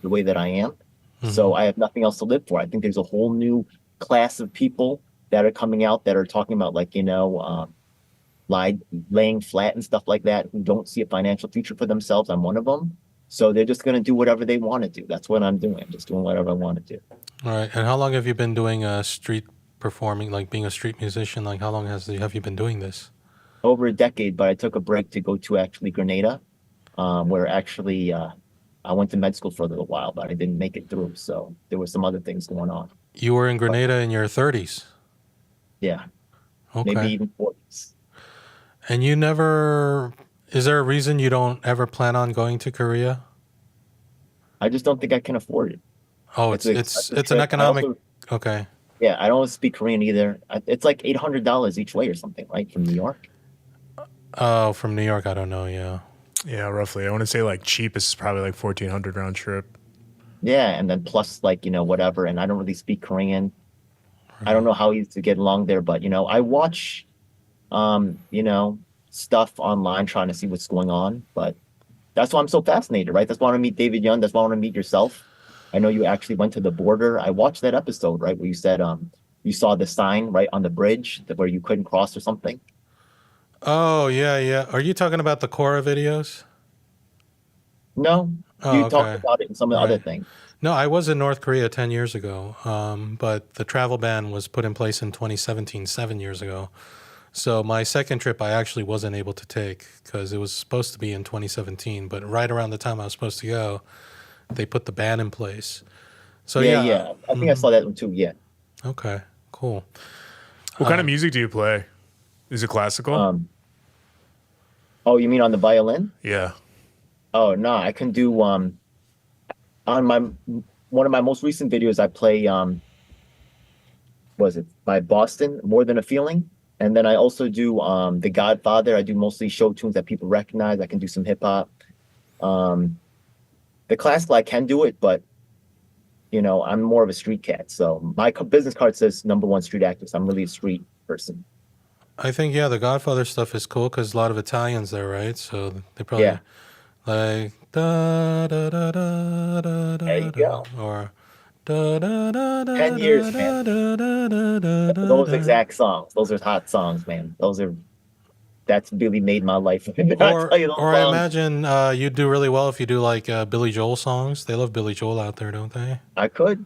the way that I am. Hmm. So I have nothing else to live for. I think there's a whole new class of people that are coming out that are talking about like laying flat and stuff like that who don't see a financial future for themselves. I'm one of them. So they're just going to do whatever they want to do. That's what I'm doing. I'm just doing whatever I want to do. All right. And how long have you been doing street performing, like being a street musician? Like how long have you been doing this? Over a decade, but I took a break to go to actually Grenada, where actually I went to med school for a little while, but I didn't make it through. So there were some other things going on. You were in But Grenada in your 30s. yeah, maybe Okay. even 40s. And is there a reason you don't ever plan on going to Korea? I just don't think I can afford it. Oh, It's it's an it's expensive it's an trip. economic. Okay. Yeah, I don't speak Korean either. It's like $800 each way or something, right? From New York. Oh, from New York, I don't know. Yeah. Yeah, roughly. I want to say like cheapest is probably like 1,400 round trip. Yeah, and then plus like, whatever. And I don't really speak Korean. I don't Right. know how easy to get along there, but I watch stuff online trying to see what's going on. But that's why I'm so fascinated, right? That's why I want to meet David Young. That's why I want to meet yourself. I know you actually went to the border. I watched that episode, right, where you said you saw the sign right on the bridge where you couldn't cross or something. Oh, yeah, yeah. Are you talking about the Cora videos? No, Oh, you talked okay. about it in some of the other Right. things. No, I was in North Korea 10 years ago, but the travel ban was put in place in 2017, 7 years ago. So my second trip, I actually wasn't able to take because it was supposed to be in 2017, but right around the time I was supposed to go, they put the ban in place. So Yeah, yeah, yeah. I think I saw that one too. Yeah. okay, cool. What kind of music do you play? Is it classical? Um. Oh, you mean on the violin? Yeah. Oh no, I can do on my one of my most recent videos. I play was it by Boston, More Than a Feeling. And then I also do The Godfather. I do mostly show tunes that people recognize. I can do some hip hop. Um, the classical I can do it, but I'm more of a street cat. So my business card says #1 street actress. I'm really a street person. I think yeah, the Godfather stuff is cool because a lot of Italians there, right? So they Yeah, probably like da da da da da there da you da go. or da da da da 10 years, man. da da da da da da Those da. exact songs. Those are hot songs, man. That's really made my life. I Or tell you those or I songs. imagine you do really well if you do like Billy Joel songs. They love Billy Joel out there, don't they? I could.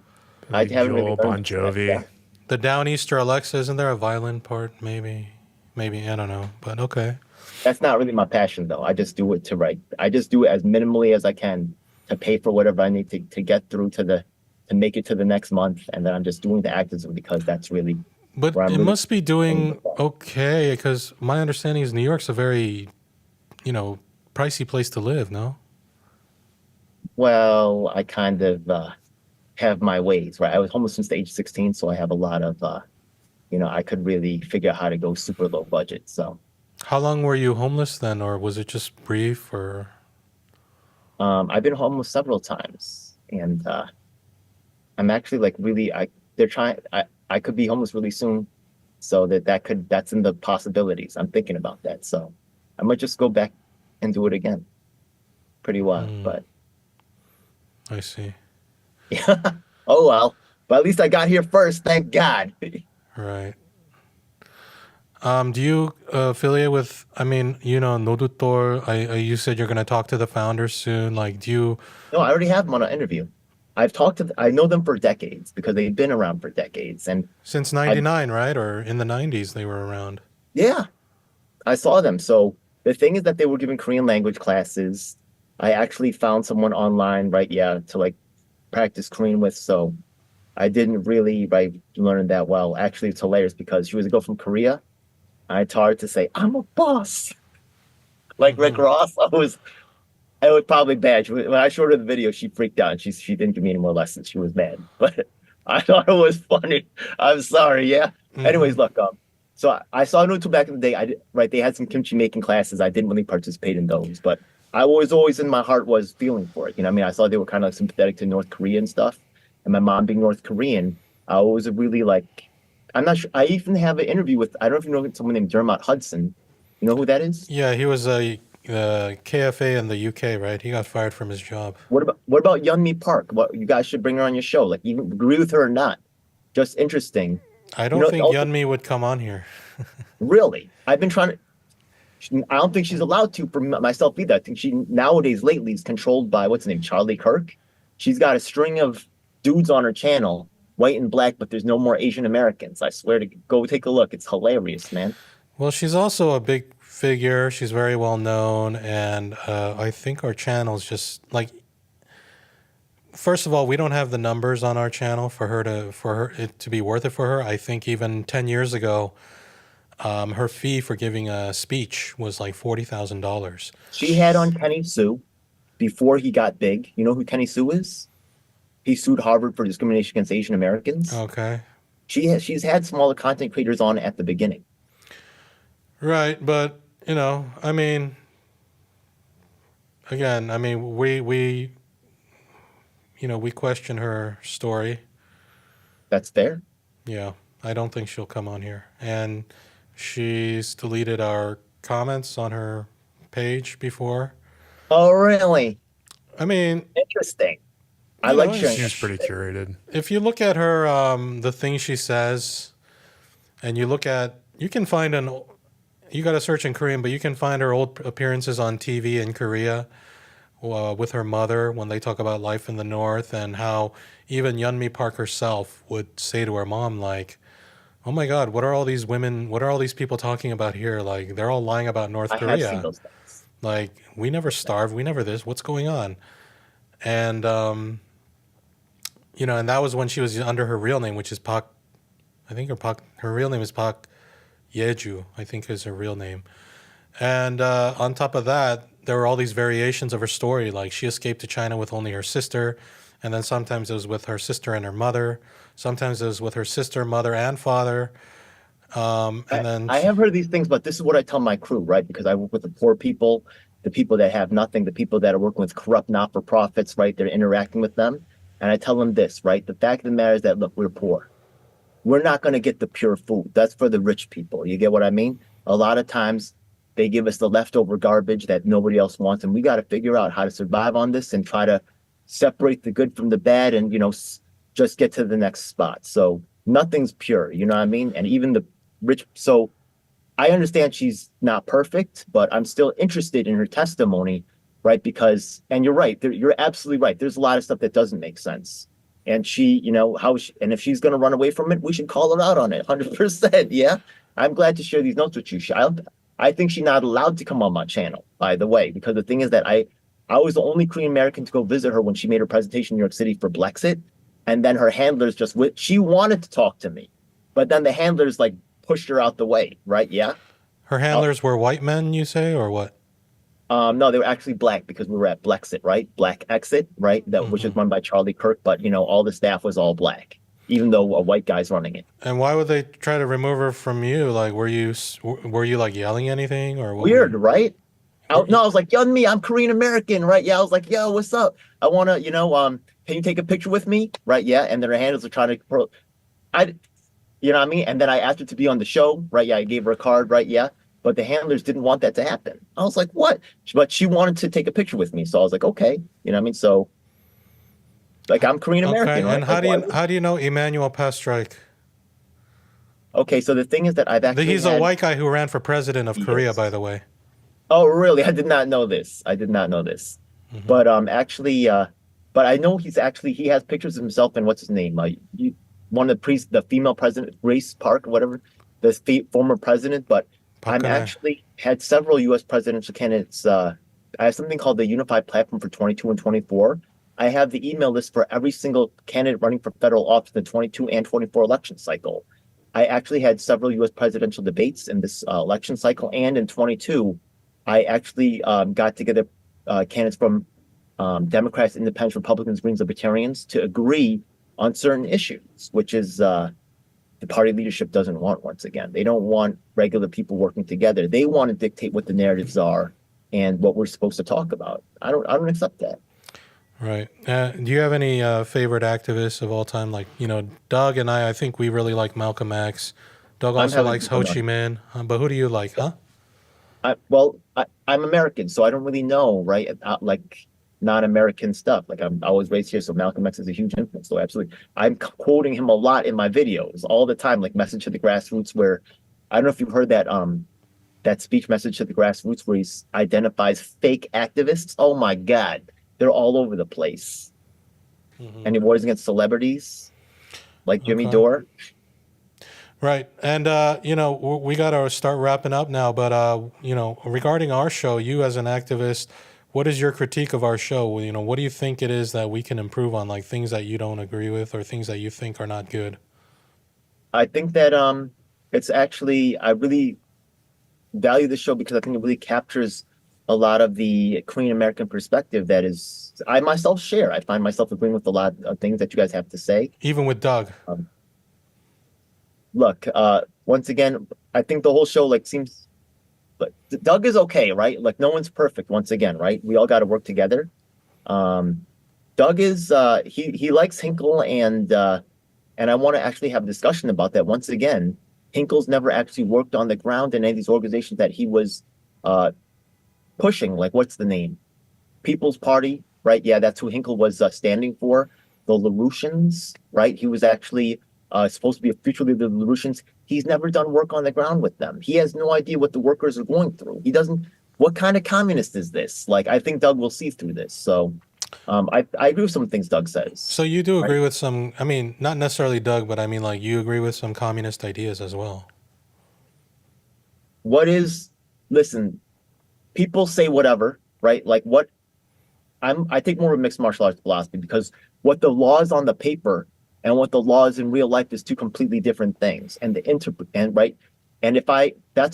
I Billy haven't really Joel, learned Bon that Jovi. yet. The Downeaster Alexa, isn't there a violin part? Maybe I don't know, but okay. That's not really my passion, though. I just do it to write. I just do it as minimally as I can to pay for whatever I need to get through to make it to the next month, and then I'm just doing the activism because that's really But where I'm it really must be doing okay because my understanding is New York's a very, pricey place to live, no? well. I kind of have my ways, right? I was homeless since the age of 16, so I have a lot of I could really figure out how to go super low budget. So How long were you homeless then, or was it just brief, or? I've been homeless several times, and I'm actually like really they're trying I could be homeless really soon, so that's in the possibilities. I'm thinking about that. So I might just go back and do it again. Pretty wild, but I see. yeah. Oh well. But at least I got here first, thank God. Right. Do you affiliate with, Nodutor? You said you're going to talk to the founders soon. Like, do you? No, I already have them on an interview. I know them for decades because they've been around for decades. And Since I, 99, right? Or in the 90s, they were around. yeah, I saw them. So the thing is that they were giving Korean language classes. I actually found someone online, right? Yeah, to like practice Korean with. So I didn't really learn that well. Actually, it's hilarious because she was a girl from Korea. I taught her to say, "I'm a boss," like Rick Ross. It was probably bad. When I showed her the video, she freaked out. And she didn't give me any more lessons. She was mad, but I thought it was funny. I'm sorry. Yeah. Anyways, look. So I saw No back in the day. They had some kimchi making classes. I didn't really participate in those, but I was always in my heart was feeling for it. I saw they were kind of like sympathetic to North Korea and stuff. And my mom being North Korean, I was really like, I'm not sure. I even have an interview with, I don't know if you know someone named Dermot Hudson. You know who that is? Yeah, he was a KFA in the UK, right? He got fired from his job. What about Yeonmi Park? What you guys should bring her on your show. Like, even agree with her or not. Just interesting. I don't think Yeonmi would come on here. Really, I've been trying to. I don't think she's allowed to for myself either. I think she nowadays lately is controlled by what's his name, Charlie Kirk. She's got a string of dudes on her channel, white and black, but there's no more Asian Americans. I swear to go take a look. It's hilarious, man. Well, she's also a big figure. She's very well known, and I think our channel's just like. First of all, we don't have the numbers on our channel for it to be worth it for her. I think even 10 years ago, her fee for giving a speech was like $40,000. She had on Kenny Sue before he got big. You know who Kenny Sue is? He sued Harvard for discrimination against Asian Americans. Okay. She's had smaller content creators on at the beginning. Right, but again, we question her story. That's fair. Yeah, I don't think she'll come on here. And she's deleted our comments on her page before. Oh, really? I mean, Interesting. I like sharing. She's pretty curated. if you look at her, the things she says, and you can find you got to search in Korean, but you can find her old appearances on TV in Korea with her mother when they talk about life in the North, and how even Yeonmi Park herself would say to her mom, like, oh my God, what are all these people talking about here? Like, they're all lying about North I Korea. have seen those things. Like, we never starved, we never this, what's going on? And, and that was when she was under her real name, which is Park, I think her real name is Park Yeju, I think is her real name. And on top of that, there were all these variations of her story. Like, she escaped to China with only her sister, and then sometimes it was with her sister and her mother. Sometimes it was with her sister, mother, and father. I have heard these things, but this is what I tell my crew, right? Because I work with the poor people, the people that have nothing, the people that are working with corrupt not-for-profits, right? They're interacting with them. And I tell them this, right? The fact of the matter is that, look, we're poor. We're not going to get the pure food. That's for the rich people. You get what I mean? A lot of times they give us the leftover garbage that nobody else wants. And we got to figure out how to survive on this and try to separate the good from the bad and, just get to the next spot. So nothing's pure, you know what I mean? And even the rich. So I understand she's not perfect, but I'm still interested in her testimony, right? Because, and you're right, you're absolutely right. There's a lot of stuff that doesn't make sense. And and if she's going to run away from it, we should call her out on it 100%. Yeah. I'm glad to share these notes with you. I think she's not allowed to come on my channel, by the way, because the thing is that I was the only Korean American to go visit her when she made her presentation in New York City for Blexit. And then her handlers she wanted to talk to me. but then the handlers like pushed her out the way, right? Yeah. Her handlers were white men, you say, or what? No, they were actually black because we were at Blexit, right? Black Exit, right? That which is run by Charlie Kirk, but all the staff was all black, even though a white guy's running it. And why would they try to remove her from you? Like, were you like yelling anything or what? Weird, right? No, I was like, yo, me, I'm Korean American, right? Yeah, I was like, yo, what's up? I wanna, can you take a picture with me, right? Yeah, and then her handlers are trying to, you know what I mean? And then I asked her to be on the show, right? Yeah, I gave her a card, right? Yeah. But the handlers didn't want that to happen. I was like, what? But she wanted to take a picture with me. So I was like, okay. You know what I mean? So, like, I'm Korean American, right? And how do you know Emmanuel Pastrike? Okay, so the thing is that I've actually He's a white guy who ran for president of Korea, by the way. Oh, really? I did not know this. But but I know he has pictures of himself and what's his name? One of the female president, Grace Park, whatever, the former president, but I'm actually had several U.S. presidential candidates. I have something called the Unified Platform for 22 and 24. I have the email list for every single candidate running for federal office in the 22 and 24 election cycle. I actually had several U.S. presidential debates in this election cycle, and in 22, I actually got together candidates from Democrats, Independents, Republicans, Greens, Libertarians to agree on certain issues, which is the party leadership doesn't want. Once again, they don't want regular people working together. They want to dictate what the narratives are and what we're supposed to talk about. I don't accept that. Right. Do you have any favorite activists of all time? Like, Doug and I think we really like Malcolm X. Doug also likes Ho Chi Minh. But who do you like, huh? I'm American, so I don't really know, right? Like non-American stuff. Like I was raised here, so Malcolm X is a huge influence. So absolutely, I'm quoting him a lot in my videos all the time, like Message to the Grassroots, where I don't know if you've heard that speech, Message to the Grassroots, where he identifies fake activists. Oh my God, they're all over the place. And he wars against celebrities like Jimmy Dore. Right. And, we got to start wrapping up now. But, regarding our show, you as an activist, what is your critique of our show? What do you think it is that we can improve on, like things that you don't agree with or things that you think are not good? I think that it's actually, I really value the show because I think it really captures a lot of the Korean American perspective that is, I myself share. I find myself agreeing with a lot of things that you guys have to say. Even with Doug. Look, once again, I think the whole show seems, but Doug is okay, right? Like no one's perfect. Once again, right? We all got to work together. Doug is he likes Hinkle, and I want to actually have a discussion about that. Once again, Hinkle's never actually worked on the ground in any of these organizations that he was pushing. Like what's the name? People's Party, right? Yeah, that's who Hinkle was standing for. The LaRouchians, right? He was actually supposed to be a future leader of the LaRouchians. He's never done work on the ground with them. He has no idea what the workers are going through. He doesn't. What kind of communist is this? Like, I think Doug will see through this. So I agree with some things Doug says. So you do agree with some, I mean, not necessarily Doug, but I mean, like, you agree with some communist ideas as well. Listen, people say whatever, right? Like I take more of a mixed martial arts philosophy because what the law is on the paper and what the law is in real life is two completely different things. And that's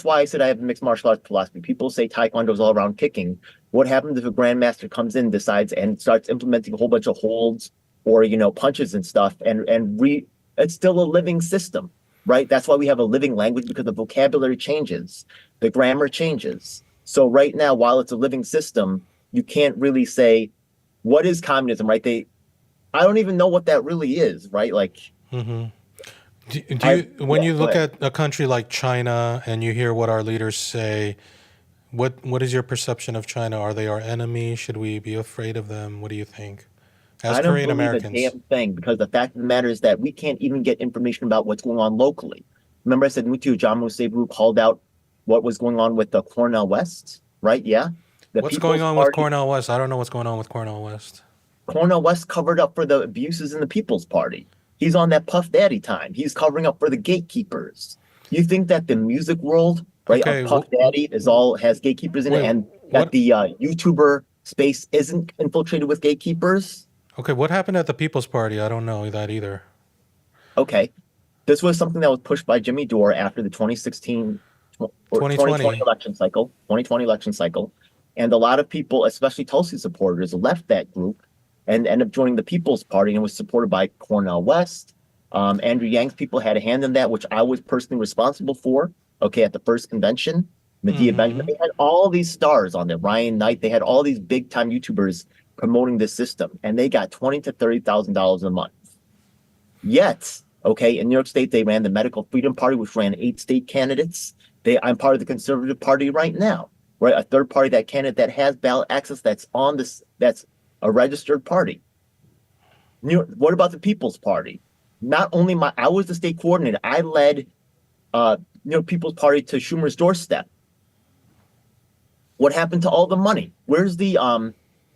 why I said I have a mixed martial arts philosophy. People say Taekwondo is all around kicking. What happens if a grandmaster comes in, decides, and starts implementing a whole bunch of holds or, punches and stuff, it's still a living system, right? That's why we have a living language, because the vocabulary changes, the grammar changes. So right now, while it's a living system, you can't really say, what is communism, right? I don't even know what that really is, right? Like, when you look at a country like China and you hear what our leaders say, what is your perception of China? Are they our enemy? Should we be afraid of them? What do you think? As Korean Americans, a damn thing, because the fact of the matter is that we can't even get information about what's going on locally. Remember, I said Mutiu Jamu Sebru called out what was going on with the Cornell West, right? Yeah. What's going on with Cornell West? I don't know what's going on with Cornell West. Cornell West covered up for the abuses in the People's Party. He's on that Puff Daddy time. He's covering up for the gatekeepers. You think that the music world, right, of Puff Daddy has gatekeepers in it, and that the YouTuber space isn't infiltrated with gatekeepers? Okay, what happened at the People's Party? I don't know that either. Okay. This was something that was pushed by Jimmy Dore after the 2016 or 2020 election cycle, 2020 election cycle. And a lot of people, especially Tulsi supporters, left that group and ended up joining the People's Party and was supported by Cornel West. Andrew Yang's people had a hand in that, which I was personally responsible for, okay, at the first convention. Medea Benjamin, they had all these stars on there, Ryan Knight, they had all these big-time YouTubers promoting this system, and they got $20,000 to $30,000 a month. Yet, okay, in New York State, they ran the Medical Freedom Party, which ran 8 state candidates. I'm part of the Conservative Party right now, right? A third party, that candidate that has ballot access, that's on this, that's a registered party. What about the People's Party? Not only I was the state coordinator. I led, People's Party to Schumer's doorstep. What happened to all the money? Where's the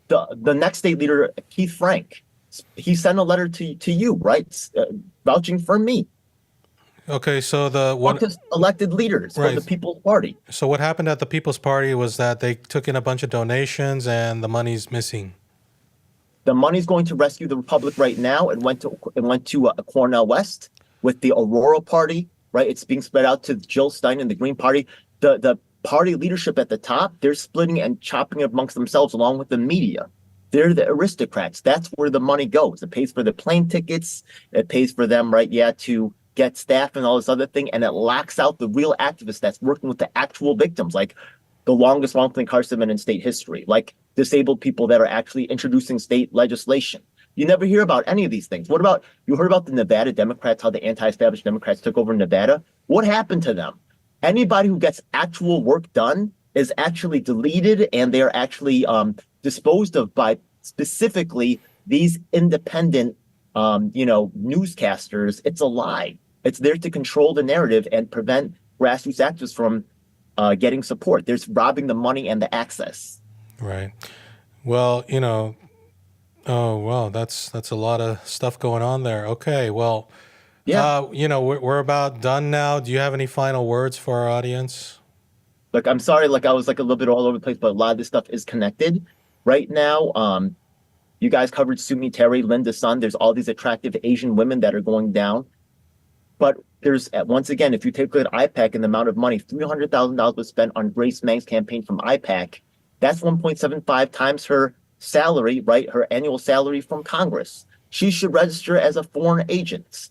next state leader, Keith Frank? He sent a letter to you, right, vouching for me. Okay, so elected leaders from the People's Party. So what happened at the People's Party was that they took in a bunch of donations and the money's missing. The money's going to Rescue the Republic right now. It went to Cornel West with the Aurora Party, right? It's being spread out to Jill Stein and the Green Party. The party leadership at the top, they're splitting and chopping amongst themselves along with the media. They're the aristocrats. That's where the money goes. It pays for the plane tickets. It pays for them, right? Yeah, to get staff and all this other thing. And it locks out the real activists that's working with the actual victims, like the longest wrongful incarceration in state history, like disabled people that are actually introducing state legislation. You never hear about any of these things. What about, you heard about the Nevada Democrats, how the anti-establishment Democrats took over Nevada? What happened to them? Anybody who gets actual work done is actually deleted, and they're actually disposed of by specifically these independent, newscasters. It's a lie. It's there to control the narrative and prevent grassroots activists from getting support. There's robbing the money and the access. Right. Well, that's a lot of stuff going on there. Okay, well, yeah. We're about done now. Do you have any final words for our audience? Look, I'm sorry, I was a little bit all over the place, but a lot of this stuff is connected. Right now, you guys covered Sumi Terry, Linda Sun. There's all these attractive Asian women that are going down. But there's, once again, if you take a look at IPAC and the amount of money, $300,000 was spent on Grace Meng's campaign from IPAC. That's 1.75 times her salary, right? Her annual salary from Congress. She should register as a foreign agent.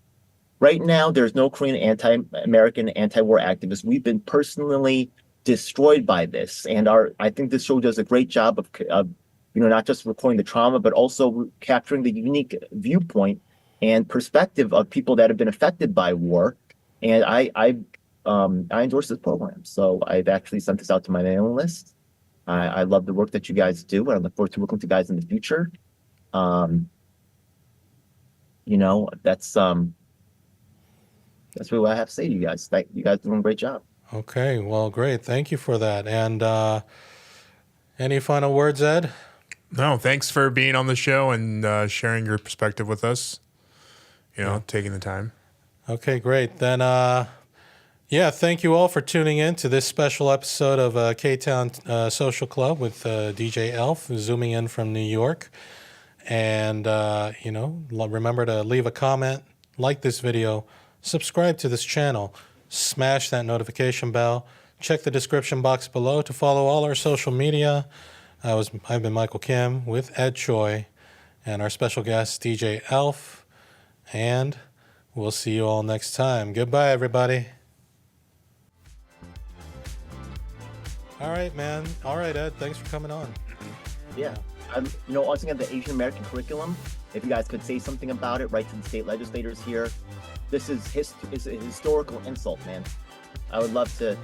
Right now, there's no Korean anti-American, anti-war activists. We've been personally destroyed by this. And I think this show does a great job of not just recording the trauma, but also capturing the unique viewpoint and perspective of people that have been affected by war. And I endorse this program. So I've actually sent this out to my mailing list. I love the work that you guys do, and I look forward to working with you guys in the future. That's really what I have to say to you guys. You guys are doing a great job. Okay, well, great. Thank you for that. And any final words, Ed? No, thanks for being on the show and sharing your perspective with us. Taking the time. Okay, great. Then, thank you all for tuning in to this special episode of Ktown Social Club with DJ Elf, zooming in from New York. And, remember to leave a comment, like this video, subscribe to this channel, smash that notification bell, check the description box below to follow all our social media. I've been Michael Kim with Ed Choi and our special guest, DJ Elf. And we'll see you all next time. Goodbye, everybody. All right, man. All right, Ed. Thanks for coming on. Yeah. Once again, the Asian American curriculum, if you guys could say something about it, right to the state legislators here. This is a historical insult, man. I would love to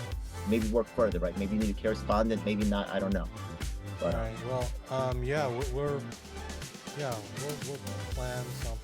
maybe work further, right? Maybe you need a correspondent, maybe not. I don't know. But, all right. Well, we'll plan some.